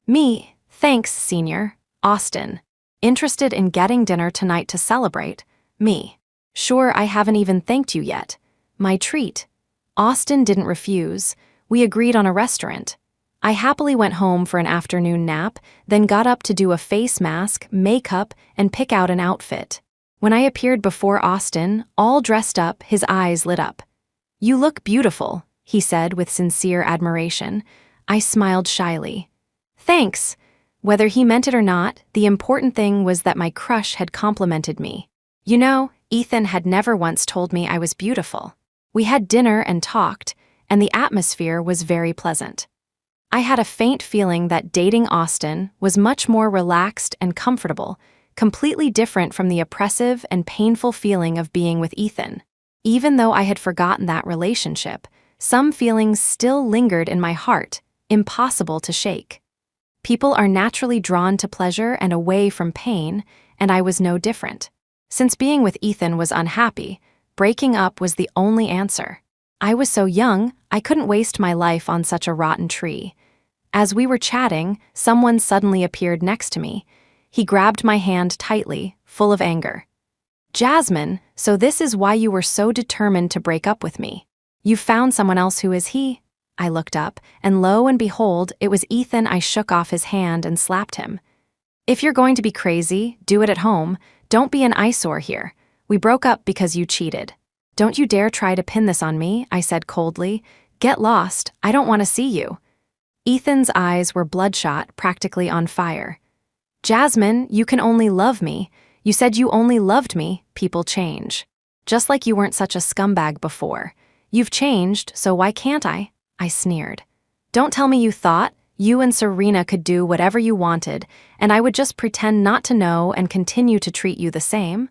Me, thanks, senior. Austin. Interested in getting dinner tonight to celebrate? Me. Sure, I haven't even thanked you yet. My treat. Austin didn't refuse. We agreed on a restaurant. I happily went home for an afternoon nap, then got up to do a face mask, makeup, and pick out an outfit. When I appeared before Austin, all dressed up, his eyes lit up. You look beautiful, he said with sincere admiration. I smiled shyly. Thanks. Whether he meant it or not, the important thing was that my crush had complimented me. You know, Ethan had never once told me I was beautiful. We had dinner and talked, and the atmosphere was very pleasant. I had a faint feeling that dating Austin was much more relaxed and comfortable, completely different from the oppressive and painful feeling of being with Ethan. Even though I had forgotten that relationship, some feelings still lingered in my heart, impossible to shake. People are naturally drawn to pleasure and away from pain, and I was no different. Since being with Ethan was unhappy, breaking up was the only answer. I was so young, I couldn't waste my life on such a rotten tree. As we were chatting, someone suddenly appeared next to me. He grabbed my hand tightly, full of anger. Jasmine, so this is why you were so determined to break up with me. You found someone else. Who is he? I looked up, and lo and behold, it was Ethan. I shook off his hand and slapped him. If you're going to be crazy, do it at home. Don't be an eyesore here. We broke up because you cheated. Don't you dare try to pin this on me, I said coldly. Get lost, I don't want to see you. Ethan's eyes were bloodshot, practically on fire. Jasmine, you can only love me. You said you only loved me. People change. Just like you weren't such a scumbag before. You've changed, so why can't I? I sneered. Don't tell me you thought you and Serena could do whatever you wanted, and I would just pretend not to know and continue to treat you the same?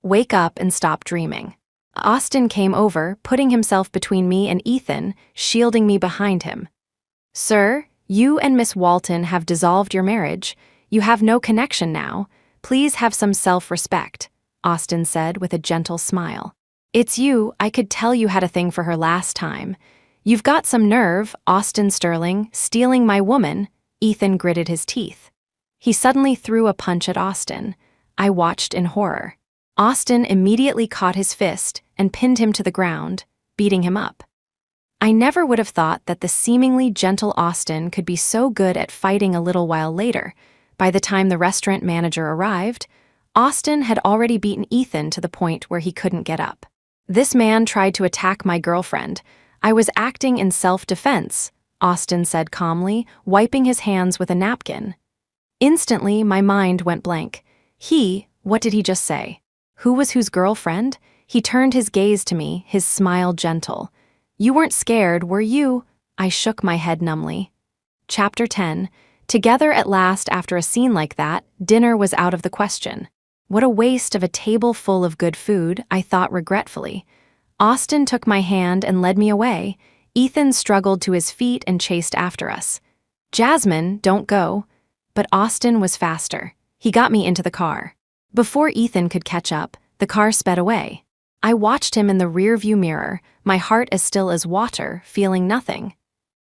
Wake up and stop dreaming. Austin came over, putting himself between me and Ethan, shielding me behind him. "Sir, you and Miss Walton have dissolved your marriage. You have no connection now. Please have some self-respect," Austin said with a gentle smile. "It's you, I could tell you had a thing for her last time. You've got some nerve, Austin Sterling, stealing my woman." Ethan gritted his teeth. He suddenly threw a punch at Austin. I watched in horror. Austin immediately caught his fist and pinned him to the ground, beating him up. I never would have thought that the seemingly gentle Austin could be so good at fighting a little while later. By the time the restaurant manager arrived, Austin had already beaten Ethan to the point where he couldn't get up. "This man tried to attack my girlfriend. I was acting in self-defense," Austin said calmly, wiping his hands with a napkin. Instantly, my mind went blank. What did he just say? Who was whose girlfriend? He turned his gaze to me, his smile gentle. "You weren't scared, were you?" I shook my head numbly. Chapter 10. Together at last after a scene like that, dinner was out of the question. What a waste of a table full of good food, I thought regretfully. Austin took my hand and led me away. Ethan struggled to his feet and chased after us. "Jasmine, don't go." But Austin was faster. He got me into the car. Before Ethan could catch up, the car sped away. I watched him in the rearview mirror, my heart as still as water, feeling nothing.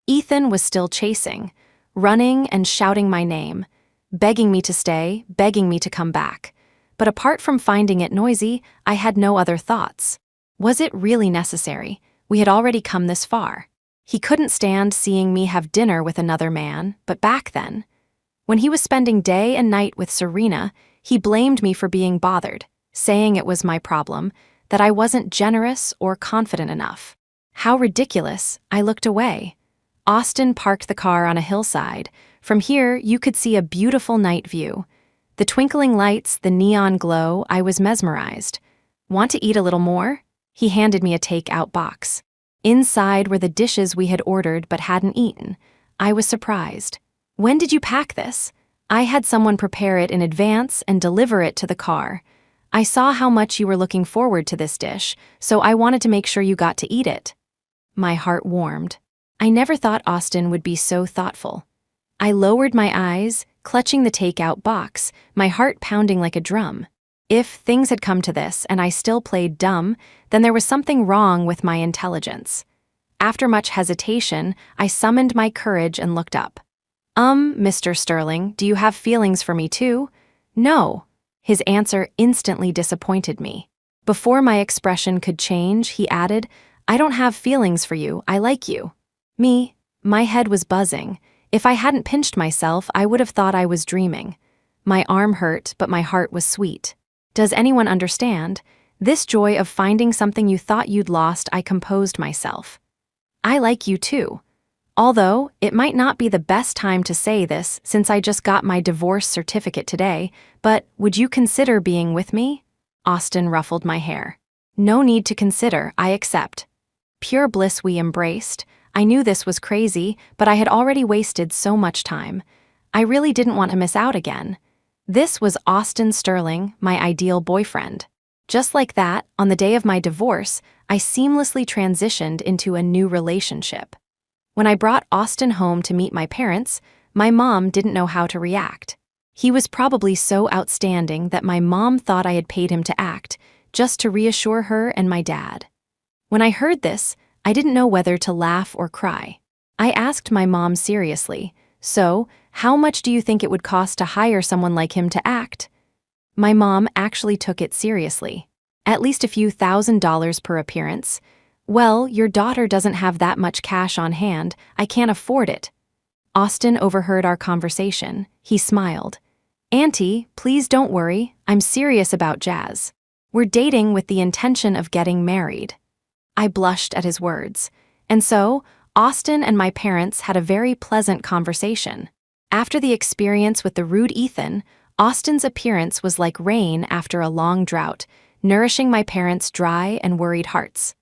Ethan was still chasing, running and shouting my name, begging me to stay, begging me to come back. But apart from finding it noisy, I had no other thoughts. Was it really necessary? We had already come this far. He couldn't stand seeing me have dinner with another man, but back then, when he was spending day and night with Serena, he blamed me for being bothered, saying it was my problem, that I wasn't generous or confident enough. How ridiculous. I looked away. Austin parked the car on a hillside. From here, you could see a beautiful night view. The twinkling lights, the neon glow, I was mesmerized. "Want to eat a little more?" He handed me a take-out box. Inside were the dishes we had ordered but hadn't eaten. I was surprised. "When did you pack this?" "I had someone prepare it in advance and deliver it to the car. I saw how much you were looking forward to this dish, so I wanted to make sure you got to eat it." My heart warmed. I never thought Austin would be so thoughtful. I lowered my eyes, clutching the take-out box, my heart pounding like a drum. If things had come to this and I still played dumb, then there was something wrong with my intelligence. After much hesitation, I summoned my courage and looked up. Mr. Sterling, do you have feelings for me too?" "No." His answer instantly disappointed me. Before my expression could change, he added, "I don't have feelings for you, I like you." Me? My head was buzzing. If I hadn't pinched myself, I would have thought I was dreaming. My arm hurt, but my heart was sweet. Does anyone understand? This joy of finding something you thought you'd lost, I composed myself. "I like you too. Although, it might not be the best time to say this since I just got my divorce certificate today, but would you consider being with me?" Austin ruffled my hair. "No need to consider, I accept." Pure bliss we embraced. I knew this was crazy, but I had already wasted so much time. I really didn't want to miss out again. This was Austin Sterling, my ideal boyfriend. Just like that, on the day of my divorce, I seamlessly transitioned into a new relationship. When I brought Austin home to meet my parents, my mom didn't know how to react. He was probably so outstanding that my mom thought I had paid him to act, just to reassure her and my dad. When I heard this, I didn't know whether to laugh or cry. I asked my mom seriously, "So, how much do you think it would cost to hire someone like him to act?" My mom actually took it seriously. "At least a few $1,000s per appearance." "Well, your daughter doesn't have that much cash on hand, I can't afford it." Austin overheard our conversation. He smiled. "Auntie, please don't worry, I'm serious about Jazz. We're dating with the intention of getting married." I blushed at his words. And so, Austin and my parents had a very pleasant conversation. After the experience with the rude Ethan, Austin's appearance was like rain after a long drought, nourishing my parents' dry and worried hearts.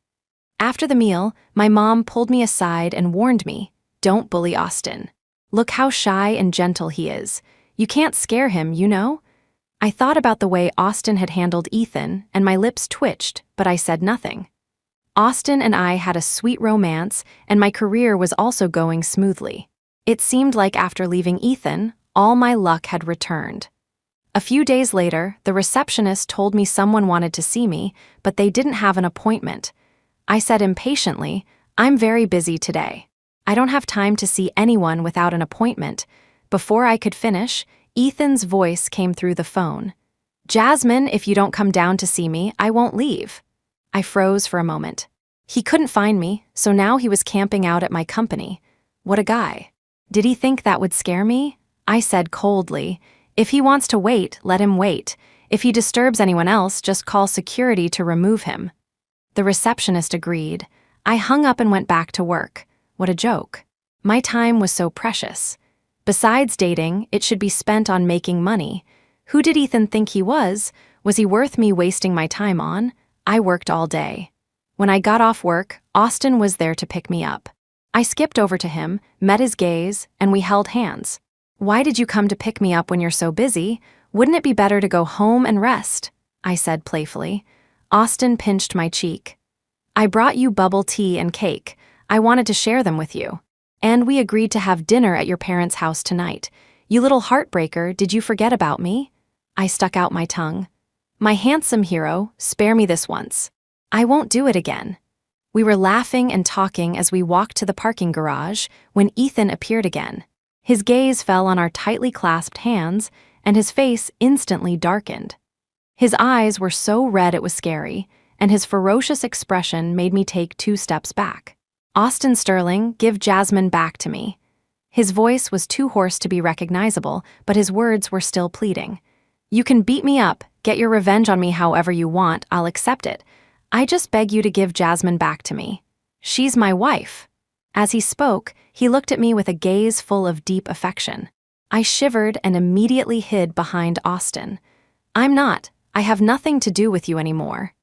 After the meal, my mom pulled me aside and warned me, "Don't bully Austin. Look how shy and gentle he is. You can't scare him, you know?" I thought about the way Austin had handled Ethan, and my lips twitched, but I said nothing. Austin and I had a sweet romance, and my career was also going smoothly. It seemed like after leaving Ethan, all my luck had returned. A few days later, the receptionist told me someone wanted to see me, but they didn't have an appointment. I said impatiently, "I'm very busy today. I don't have time to see anyone without an appointment." Before I could finish, Ethan's voice came through the phone. "Jasmine, if you don't come down to see me, I won't leave." I froze for a moment. He couldn't find me, so now he was camping out at my company. What a guy. Did he think that would scare me? I said coldly, "If he wants to wait, let him wait. If he disturbs anyone else, just call security to remove him." The receptionist agreed. I hung up and went back to work. What a joke. My time was so precious. Besides dating, it should be spent on making money. Who did Ethan think he was? Was he worth me wasting my time on? I worked all day. When I got off work, Austin was there to pick me up. I skipped over to him, met his gaze, and we held hands. "Why did you come to pick me up when you're so busy? Wouldn't it be better to go home and rest?" I said playfully. Austin pinched my cheek. "I brought you bubble tea and cake. I wanted to share them with you. And we agreed to have dinner at your parents' house tonight. You little heartbreaker, did you forget about me?" I stuck out my tongue. "My handsome hero, spare me this once. I won't do it again." We were laughing and talking as we walked to the parking garage when Ethan appeared again. His gaze fell on our tightly clasped hands, and his face instantly darkened. His eyes were so red it was scary, and his ferocious expression made me take 2 steps back. "Austin Sterling, give Jasmine back to me." His voice was too hoarse to be recognizable, but his words were still pleading. "You can beat me up, get your revenge on me however you want, I'll accept it. I just beg you to give Jasmine back to me. She's my wife." As he spoke, he looked at me with a gaze full of deep affection. I shivered and immediately hid behind Austin. "I'm not. I have nothing to do with you anymore."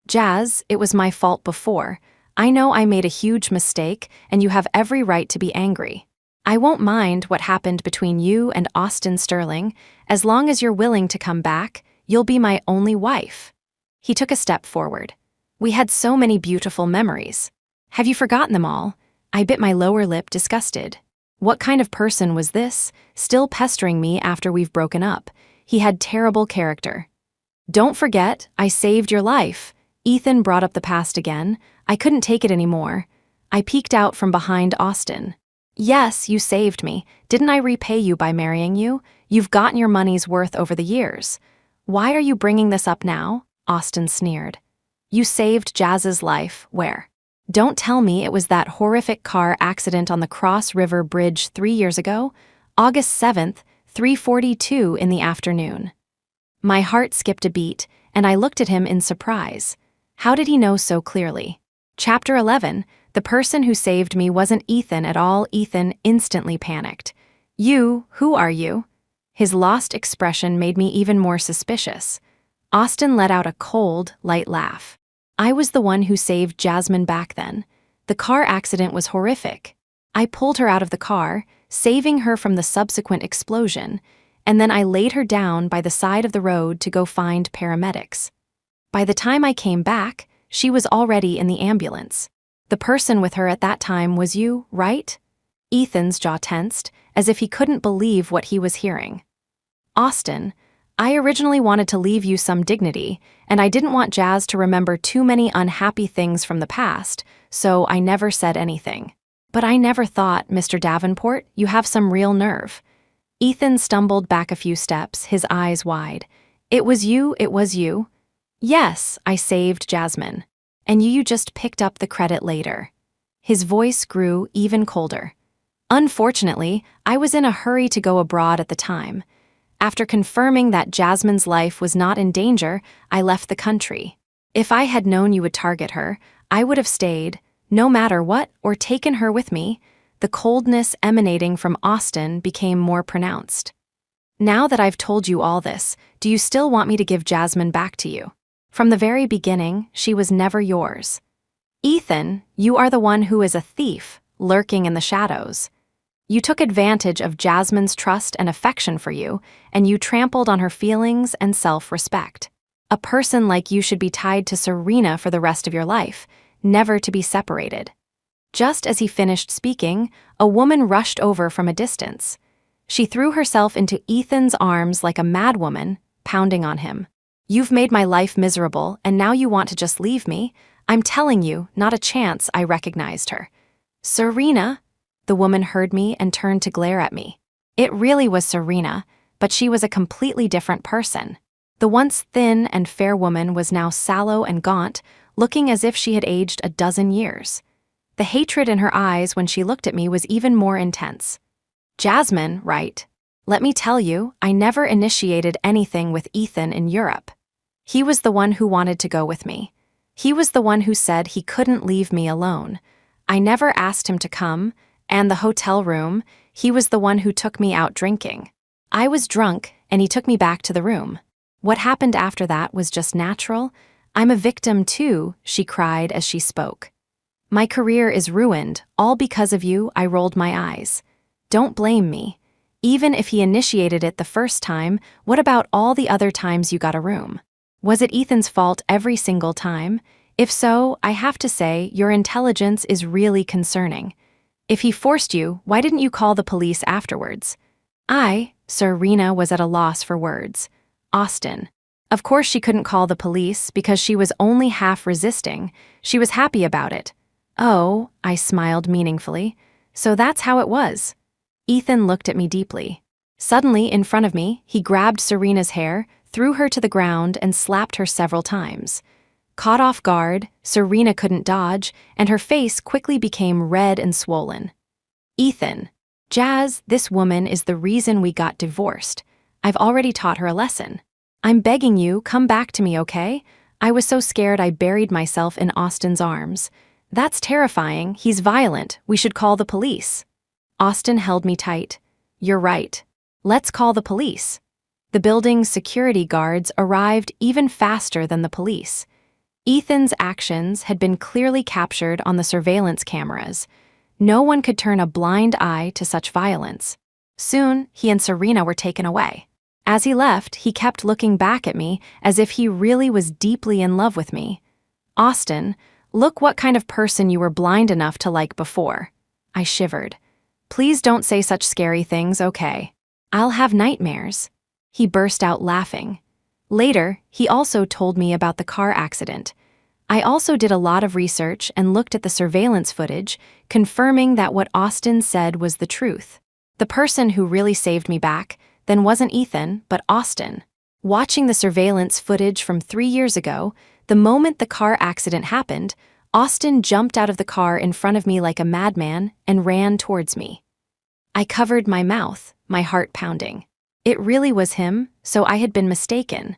"Jazz, it was my fault before. I know I made a huge mistake, and you have every right to be angry. I won't mind what happened between you and Austin Sterling. As long as you're willing to come back, you'll be my only wife." He took a step forward. "We had so many beautiful memories. Have you forgotten them all?" I bit my lower lip, disgusted. What kind of person was this, still pestering me after we've broken up? He had terrible character. "Don't forget, I saved your life." Ethan brought up the past again. I couldn't take it anymore. I peeked out from behind Austin. "Yes, you saved me. Didn't I repay you by marrying you? You've gotten your money's worth over the years. Why are you bringing this up now?" Austin sneered. "You saved Jazz's life. Where? Don't tell me it was that horrific car accident on the Cross River Bridge 3 years ago? August 7th, 3:42 in the afternoon." My heart skipped a beat, and I looked at him in surprise. How did he know so clearly? Chapter 11, the person who saved me wasn't Ethan at all. Ethan instantly panicked. Who are you?" His lost expression made me even more suspicious. Austin let out a cold, light laugh. "I was the one who saved Jasmine back then. The car accident was horrific. I pulled her out of the car, saving her from the subsequent explosion, and then I laid her down by the side of the road to go find paramedics. By the time I came back, she was already in the ambulance. The person with her at that time was you, right?" Ethan's jaw tensed, as if he couldn't believe what he was hearing. "Austin, I originally wanted to leave you some dignity, and I didn't want Jazz to remember too many unhappy things from the past, so I never said anything. But I never thought, Mr. Davenport, you have some real nerve." Ethan stumbled back a few steps, his eyes wide. It was you. "Yes, I saved Jasmine. And you just picked up the credit later." His voice grew even colder. "Unfortunately, I was in a hurry to go abroad at the time. After confirming that Jasmine's life was not in danger, I left the country. If I had known you would target her, I would have stayed, no matter what, or taken her with me." The coldness emanating from Austin became more pronounced. "Now that I've told you all this, do you still want me to give Jasmine back to you? From the very beginning, she was never yours. Ethan, you are the one who is a thief, lurking in the shadows." You took advantage of Jasmine's trust and affection for you, and you trampled on her feelings and self-respect. A person like you should be tied to Serena for the rest of your life, never to be separated. Just as he finished speaking, a woman rushed over from a distance. She threw herself into Ethan's arms like a madwoman, pounding on him. You've made my life miserable, and now you want to just leave me? I'm telling you, not a chance. I recognized her. Serena? The woman heard me and turned to glare at me. It really was Serena, but she was a completely different person. The once thin and fair woman was now sallow and gaunt, looking as if she had aged a dozen years. The hatred in her eyes when she looked at me was even more intense. Jasmine, right? Let me tell you, I never initiated anything with Ethan in Europe. He was the one who wanted to go with me. He was the one who said he couldn't leave me alone. I never asked him to come, and the hotel room, he was the one who took me out drinking. I was drunk, and he took me back to the room. What happened after that was just natural. I'm a victim too, she cried as she spoke. My career is ruined, all because of you. I rolled my eyes. Don't blame me. Even if he initiated it the first time, what about all the other times you got a room? Was it Ethan's fault every single time? If so, I have to say, your intelligence is really concerning. If he forced you, why didn't you call the police afterwards? Serena was at a loss for words. Austin. Of course she couldn't call the police because she was only half resisting. She was happy about it. Oh, I smiled meaningfully. So that's how it was. Ethan looked at me deeply. Suddenly, in front of me, he grabbed Serena's hair, threw her to the ground, and slapped her several times. Caught off guard, Serena couldn't dodge, and her face quickly became red and swollen. Ethan. Jazz, this woman is the reason we got divorced. I've already taught her a lesson. I'm begging you, come back to me, okay? I was so scared I buried myself in Austin's arms. That's terrifying. He's violent. We should call the police. Austin held me tight. You're right. Let's call the police. The building's security guards arrived even faster than the police. Ethan's actions had been clearly captured on the surveillance cameras. No one could turn a blind eye to such violence. Soon, he and Serena were taken away. As he left, he kept looking back at me as if he really was deeply in love with me. Austin, look what kind of person you were blind enough to like before. I shivered. Please don't say such scary things, okay? I'll have nightmares. He burst out laughing. Later, he also told me about the car accident. I also did a lot of research and looked at the surveillance footage, confirming that what Austin said was the truth. The person who really saved me back then wasn't Ethan, but Austin. Watching the surveillance footage from 3 years ago, the moment the car accident happened, Austin jumped out of the car in front of me like a madman and ran towards me. I covered my mouth, my heart pounding. It really was him, so I had been mistaken.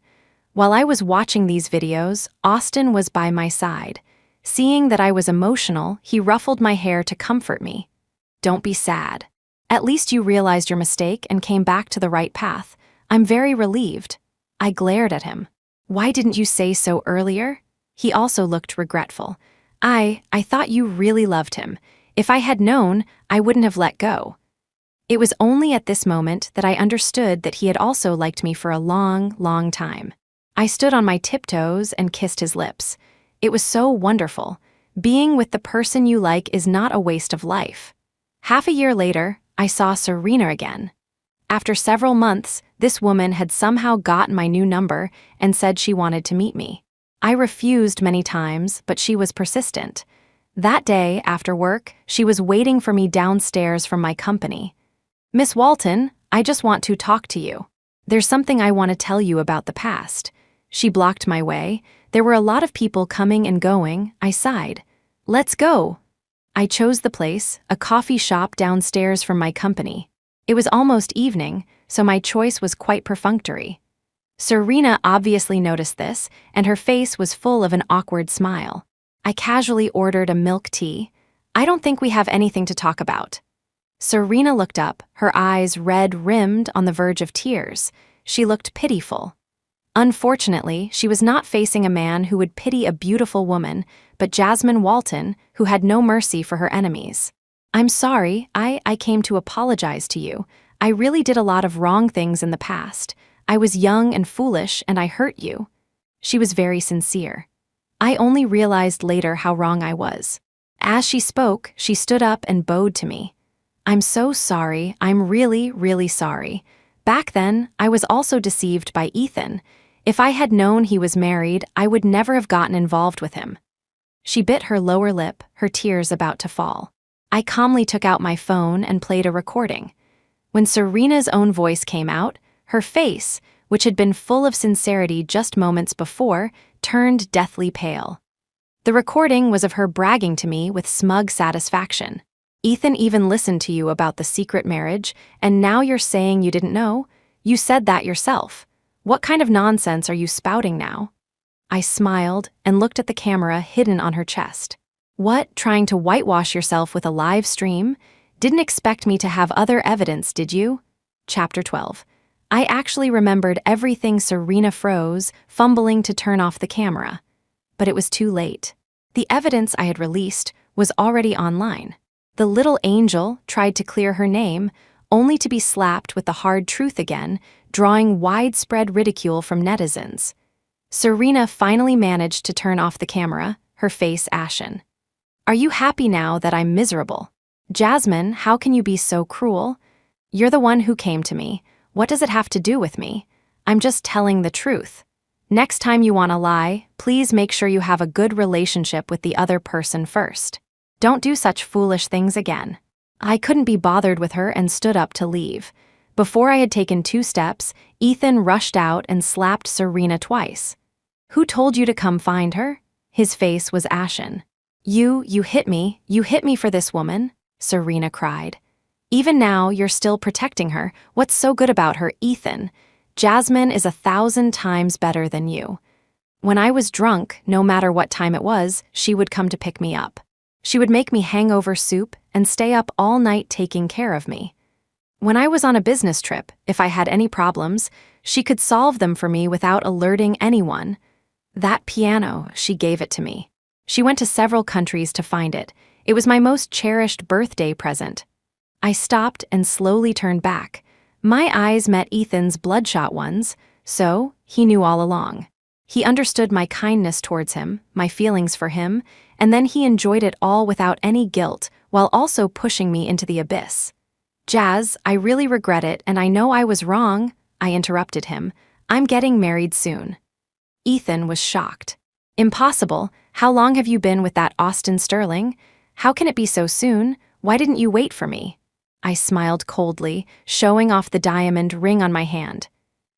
While I was watching these videos, Austin was by my side. Seeing that I was emotional, he ruffled my hair to comfort me. Don't be sad. At least you realized your mistake and came back to the right path. I'm very relieved. I glared at him. Why didn't you say so earlier? He also looked regretful. I thought you really loved him. If I had known, I wouldn't have let go. It was only at this moment that I understood that he had also liked me for a long, long time. I stood on my tiptoes and kissed his lips. It was so wonderful. Being with the person you like is not a waste of life. Half a year later, I saw Serena again. After several months, this woman had somehow gotten my new number and said she wanted to meet me. I refused many times, but she was persistent. That day, after work, she was waiting for me downstairs from my company. Miss Walton, I just want to talk to you. There's something I want to tell you about the past. She blocked my way. There were a lot of people coming and going. I sighed. Let's go. I chose the place, a coffee shop downstairs from my company. It was almost evening, so my choice was quite perfunctory. Serena obviously noticed this, and her face was full of an awkward smile. I casually ordered a milk tea. I don't think we have anything to talk about. Serena looked up, her eyes red-rimmed on the verge of tears. She looked pitiful. Unfortunately, she was not facing a man who would pity a beautiful woman, but Jasmine Walton, who had no mercy for her enemies. I'm sorry, I came to apologize to you. I really did a lot of wrong things in the past. I was young and foolish and I hurt you. She was very sincere. I only realized later how wrong I was. As she spoke, she stood up and bowed to me. I'm so sorry, I'm really, really sorry. Back then, I was also deceived by Ethan. If I had known he was married, I would never have gotten involved with him. She bit her lower lip, her tears about to fall. I calmly took out my phone and played a recording. When Serena's own voice came out, her face, which had been full of sincerity just moments before, turned deathly pale. The recording was of her bragging to me with smug satisfaction. Ethan even listened to you about the secret marriage, and now you're saying you didn't know? You said that yourself. What kind of nonsense are you spouting now? I smiled and looked at the camera hidden on her chest. What, trying to whitewash yourself with a live stream? Didn't expect me to have other evidence, did you? Chapter 12. I actually remembered everything. Serena froze, fumbling to turn off the camera. But it was too late. The evidence I had released was already online. The little angel tried to clear her name, only to be slapped with the hard truth again, drawing widespread ridicule from netizens. Serena finally managed to turn off the camera, her face ashen. Are you happy now that I'm miserable? Jasmine, how can you be so cruel? You're the one who came to me. What does it have to do with me? I'm just telling the truth. Next time you want to lie, please make sure you have a good relationship with the other person first. Don't do such foolish things again. I couldn't be bothered with her and stood up to leave. Before I had taken 2 steps, Ethan rushed out and slapped Serena twice. Who told you to come find her? His face was ashen. You hit me for this woman, Serena cried. Even now, you're still protecting her. What's so good about her, Ethan? Jasmine is 1,000 times better than you. When I was drunk, no matter what time it was, she would come to pick me up. She would make me hangover soup and stay up all night taking care of me. When I was on a business trip, if I had any problems, she could solve them for me without alerting anyone. That piano, she gave it to me. She went to several countries to find it. It was my most cherished birthday present. I stopped and slowly turned back. My eyes met Ethan's bloodshot ones, so he knew all along. He understood my kindness towards him, my feelings for him, and then he enjoyed it all without any guilt, while also pushing me into the abyss. Jazz, I really regret it, and I know I was wrong, I interrupted him. I'm getting married soon. Ethan was shocked. Impossible. How long have you been with that Austin Sterling? How can it be so soon? Why didn't you wait for me? I smiled coldly, showing off the diamond ring on my hand.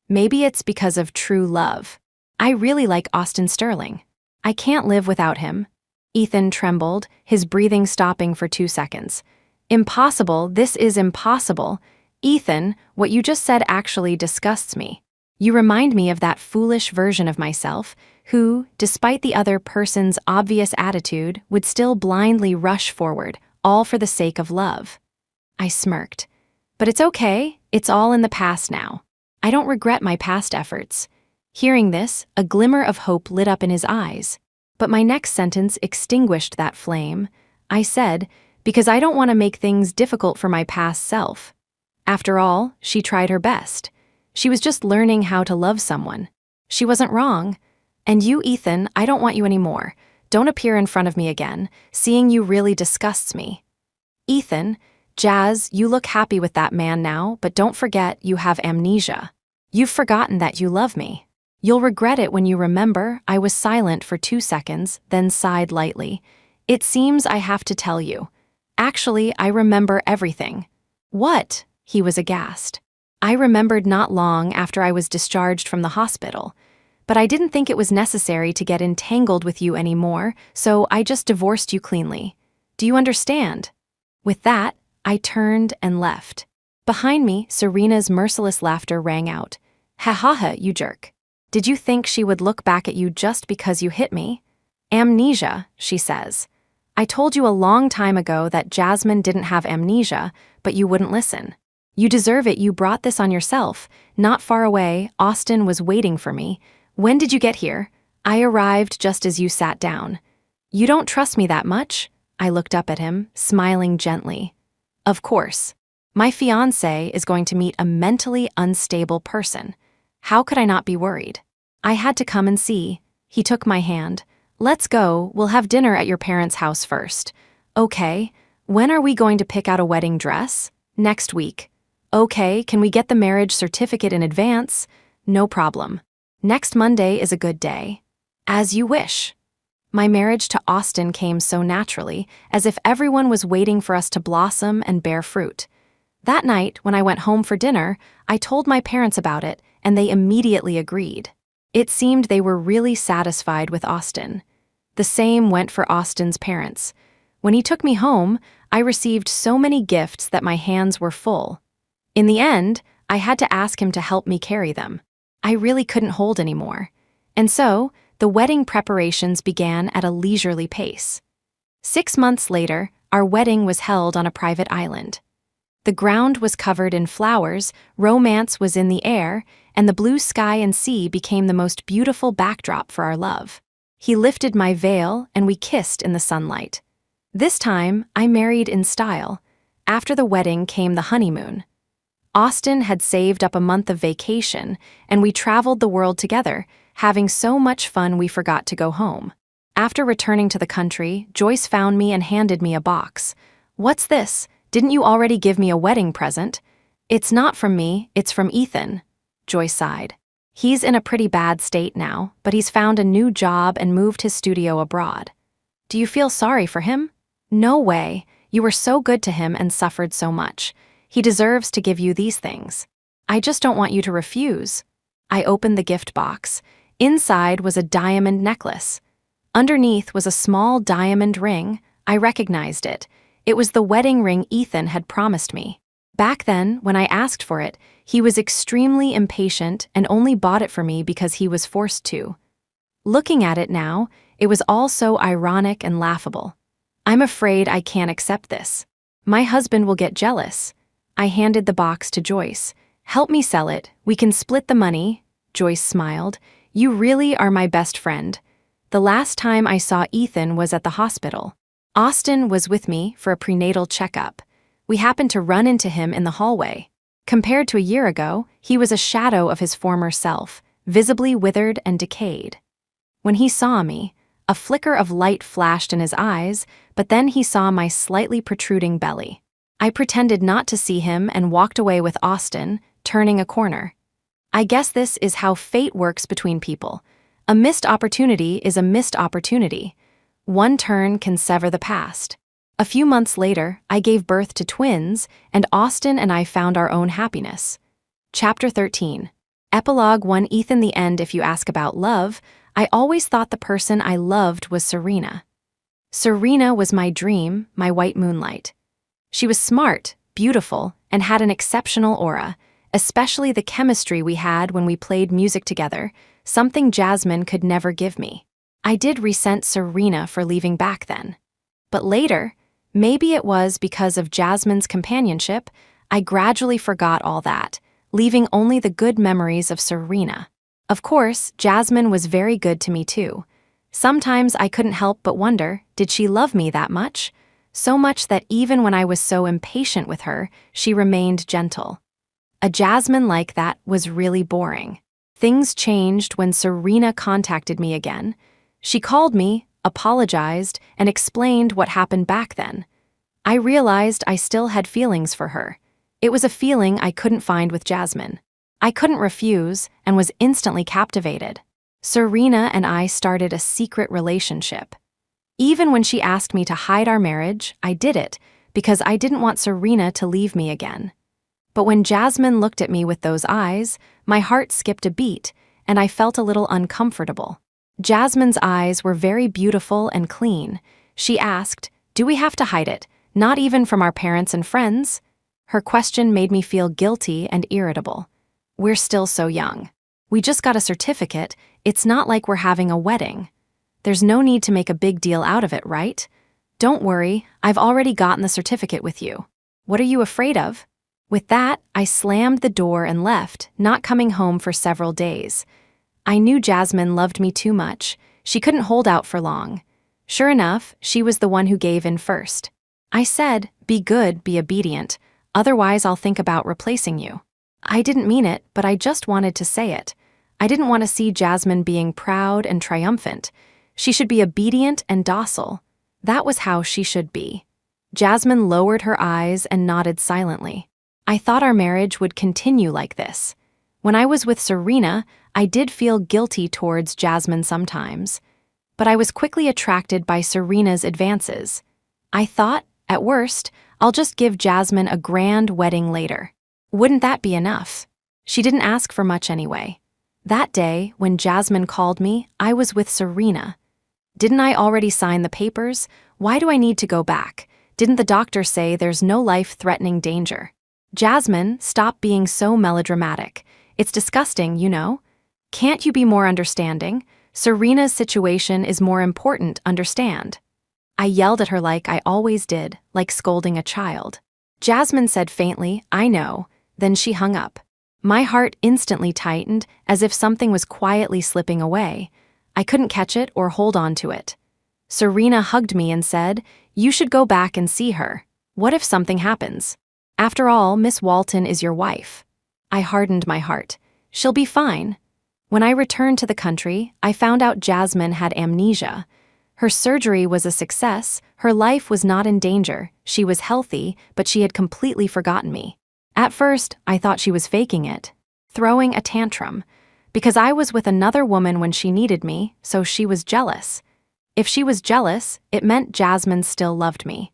Maybe it's because of true love. I really like Austin Sterling. I can't live without him. Ethan trembled, his breathing stopping for 2 seconds. Impossible, this is impossible. Ethan, what you just said actually disgusts me. You remind me of that foolish version of myself who, despite the other person's obvious attitude, would still blindly rush forward, all for the sake of love. I smirked. But it's okay, it's all in the past now. I don't regret my past efforts. Hearing this, a glimmer of hope lit up in his eyes. But my next sentence extinguished that flame. I said, because I don't want to make things difficult for my past self. After all, she tried her best. She was just learning how to love someone. She wasn't wrong. And you, Ethan, I don't want you anymore. Don't appear in front of me again. Seeing you really disgusts me. Ethan, Jazz, you look happy with that man now, but don't forget you have amnesia. You've forgotten that you love me. You'll regret it when you remember. I was silent for 2 seconds, then sighed lightly. It seems I have to tell you. Actually, I remember everything. What? He was aghast. I remembered not long after I was discharged from the hospital. But I didn't think it was necessary to get entangled with you anymore, so I just divorced you cleanly. Do you understand? With that, I turned and left. Behind me, Serena's merciless laughter rang out. Ha ha ha, you jerk. Did you think she would look back at you just because you hit me? Amnesia, she says. I told you a long time ago that Jasmine didn't have amnesia, but you wouldn't listen. You deserve it, you brought this on yourself. Not far away, Austin was waiting for me. When did you get here? I arrived just as you sat down. You don't trust me that much? I looked up at him, smiling gently. Of course. My fiancé is going to meet a mentally unstable person. How could I not be worried? I had to come and see. He took my hand. Let's go, we'll have dinner at your parents' house first. Okay, when are we going to pick out a wedding dress? Next week. Okay, can we get the marriage certificate in advance? No problem. Next Monday is a good day. As you wish. My marriage to Austin came so naturally, as if everyone was waiting for us to blossom and bear fruit. That night, when I went home for dinner, I told my parents about it, and they immediately agreed. It seemed they were really satisfied with Austin. The same went for Austin's parents. When he took me home, I received so many gifts that my hands were full. In the end, I had to ask him to help me carry them. I really couldn't hold anymore. And so, the wedding preparations began at a leisurely pace. 6 months later, our wedding was held on a private island. The ground was covered in flowers, romance was in the air, and the blue sky and sea became the most beautiful backdrop for our love. He lifted my veil, and we kissed in the sunlight. This time, I married in style. After the wedding came the honeymoon. Austin had saved up a month of vacation, and we traveled the world together, having so much fun we forgot to go home. After returning to the country, Joyce found me and handed me a box. What's this? Didn't you already give me a wedding present? It's not from me, it's from Ethan. Joyce sighed. He's in a pretty bad state now, but he's found a new job and moved his studio abroad. Do you feel sorry for him? No way. You were so good to him and suffered so much. He deserves to give you these things. I just don't want you to refuse. I opened the gift box. Inside was a diamond necklace. Underneath was a small diamond ring. I recognized it. It was the wedding ring Ethan had promised me. Back then, when I asked for it, he was extremely impatient and only bought it for me because he was forced to. Looking at it now, it was all so ironic and laughable. I'm afraid I can't accept this. My husband will get jealous. I handed the box to Joyce. Help me sell it. We can split the money. Joyce smiled. You really are my best friend. The last time I saw Ethan was at the hospital. Austin was with me for a prenatal checkup. We happened to run into him in the hallway. Compared to a year ago, he was a shadow of his former self, visibly withered and decayed. When he saw me, a flicker of light flashed in his eyes, but then he saw my slightly protruding belly. I pretended not to see him and walked away with Austin, turning a corner. I guess this is how fate works between people. A missed opportunity is a missed opportunity. One turn can sever the past. A few months later, I gave birth to twins, and Austin and I found our own happiness. Chapter 13. Epilogue 1. Ethan. The end. If you ask about love, I always thought the person I loved was Serena. Serena was my dream, my white moonlight. She was smart, beautiful, and had an exceptional aura, especially the chemistry we had when we played music together, something Jasmine could never give me. I did resent Serena for leaving back then. But later, maybe it was because of Jasmine's companionship, I gradually forgot all that, leaving only the good memories of Serena. Of course, Jasmine was very good to me too. Sometimes I couldn't help but wonder, did she love me that much? So much that even when I was so impatient with her, she remained gentle. A Jasmine like that was really boring. Things changed when Serena contacted me again. She called me, apologized, and explained what happened back then. I realized I still had feelings for her. It was a feeling I couldn't find with Jasmine. I couldn't refuse and was instantly captivated. Serena and I started a secret relationship. Even when she asked me to hide our marriage, I did it because I didn't want Serena to leave me again. But when Jasmine looked at me with those eyes, my heart skipped a beat and I felt a little uncomfortable. Jasmine's eyes were very beautiful and clean. She asked, "Do we have to hide it, not even from our parents and friends?" Her question made me feel guilty and irritable. We're still so young. We just got a certificate. It's not like we're having a wedding. There's no need to make a big deal out of it, right? Don't worry, I've already gotten the certificate with you. What are you afraid of? With that, I slammed the door and left, not coming home for several days. I knew Jasmine loved me too much. She couldn't hold out for long. Sure enough, she was the one who gave in first. I said, "Be good, be obedient, otherwise I'll think about replacing you." I didn't mean it, but I just wanted to say it. I didn't want to see Jasmine being proud and triumphant. She should be obedient and docile. That was how she should be. Jasmine lowered her eyes and nodded silently. I thought our marriage would continue like this. When I was with Serena, I did feel guilty towards Jasmine sometimes. But I was quickly attracted by Serena's advances. I thought, at worst, I'll just give Jasmine a grand wedding later. Wouldn't that be enough? She didn't ask for much anyway. That day, when Jasmine called me, I was with Serena. Didn't I already sign the papers? Why do I need to go back? Didn't the doctor say there's no life-threatening danger? Jasmine, stop being so melodramatic. It's disgusting, you know? Can't you be more understanding? Serena's situation is more important, understand? I yelled at her like I always did, like scolding a child. Jasmine said faintly, "I know," then she hung up. My heart instantly tightened, as if something was quietly slipping away. I couldn't catch it or hold on to it. Serena hugged me and said, "You should go back and see her. What if something happens? After all, Miss Walton is your wife." I hardened my heart. She'll be fine. When I returned to the country, I found out Jasmine had amnesia. Her surgery was a success, her life was not in danger, she was healthy, but she had completely forgotten me. At first, I thought she was faking it, throwing a tantrum, because I was with another woman when she needed me, so she was jealous. If she was jealous, it meant Jasmine still loved me.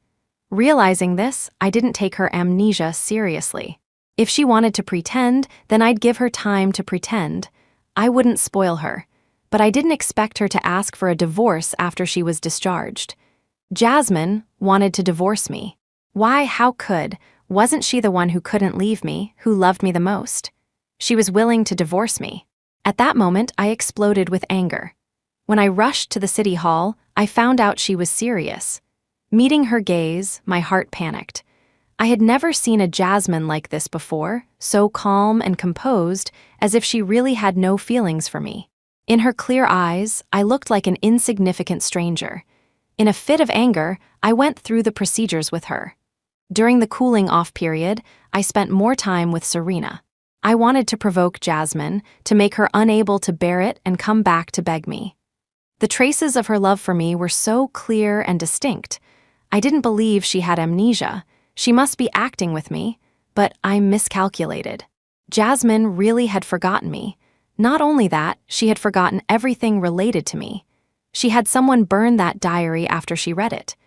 Realizing this, I didn't take her amnesia seriously. If she wanted to pretend, then I'd give her time to pretend. I wouldn't spoil her. But I didn't expect her to ask for a divorce after she was discharged. Jasmine wanted to divorce me. Why, how could? Wasn't she the one who couldn't leave me, who loved me the most? She was willing to divorce me. At that moment, I exploded with anger. When I rushed to the city hall, I found out she was serious. Meeting her gaze, my heart panicked. I had never seen a Jasmine like this before, so calm and composed, as if she really had no feelings for me. In her clear eyes, I looked like an insignificant stranger. In a fit of anger, I went through the procedures with her. During the cooling-off period, I spent more time with Serena. I wanted to provoke Jasmine, to make her unable to bear it and come back to beg me. The traces of her love for me were so clear and distinct. I didn't believe she had amnesia. She must be acting with me, but I miscalculated. Jasmine really had forgotten me. Not only that, she had forgotten everything related to me. She had someone burn that diary after she read it.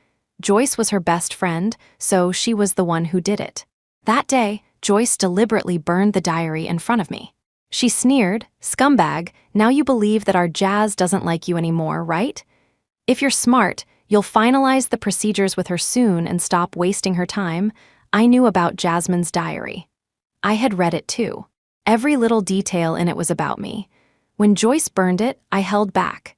Joyce was her best friend, so she was the one who did it. That day, Joyce deliberately burned the diary in front of me. She sneered, "Scumbag, now you believe that our Jazz doesn't like you anymore, right? If you're smart, you'll finalize the procedures with her soon and stop wasting her time." I knew about Jasmine's diary. I had read it too. Every little detail in it was about me. When Joyce burned it, I held back.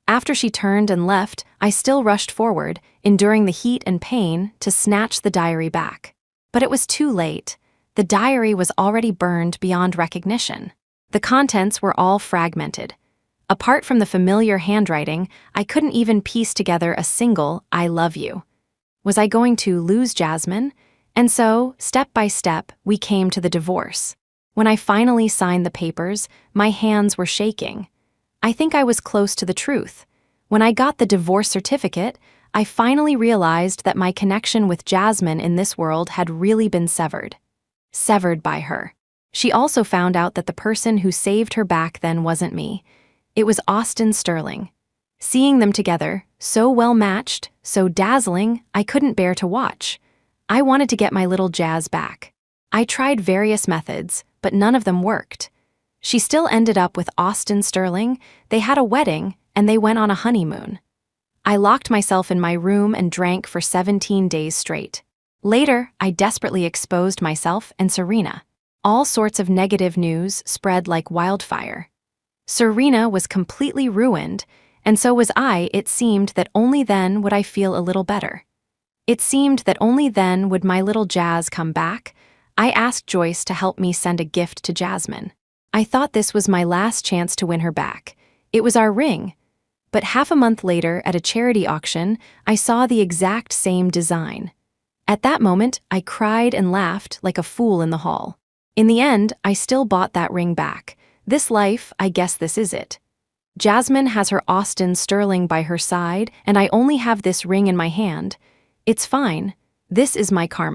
After she turned and left, I still rushed forward, enduring the heat and pain, to snatch the diary back. But it was too late. The diary was already burned beyond recognition. The contents were all fragmented. Apart from the familiar handwriting, I couldn't even piece together a single "I love you." Was I going to lose Jasmine? And so, step by step, we came to the divorce. When I finally signed the papers, my hands were shaking. I think I was close to the truth. When I got the divorce certificate, I finally realized that my connection with Jasmine in this world had really been severed. Severed by her. She also found out that the person who saved her back then wasn't me. It was Austin Sterling. Seeing them together, so well matched, so dazzling, I couldn't bear to watch. I wanted to get my little Jazz back. I tried various methods, but none of them worked. She still ended up with Austin Sterling, they had a wedding, and they went on a honeymoon. I locked myself in my room and drank for 17 days straight. Later, I desperately exposed myself and Serena. All sorts of negative news spread like wildfire. Serena was completely ruined, and so was I. It seemed that only then would I feel a little better. It seemed that only then would my little Jazz come back. I asked Joyce to help me send a gift to Jasmine. I thought this was my last chance to win her back. It was our ring. But half a month later, at a charity auction, I saw the exact same design. At that moment, I cried and laughed like a fool in the hall. In the end, I still bought that ring back. This life, I guess this is it. Jasmine has her Austin Sterling by her side, and I only have this ring in my hand. It's fine. This is my karma.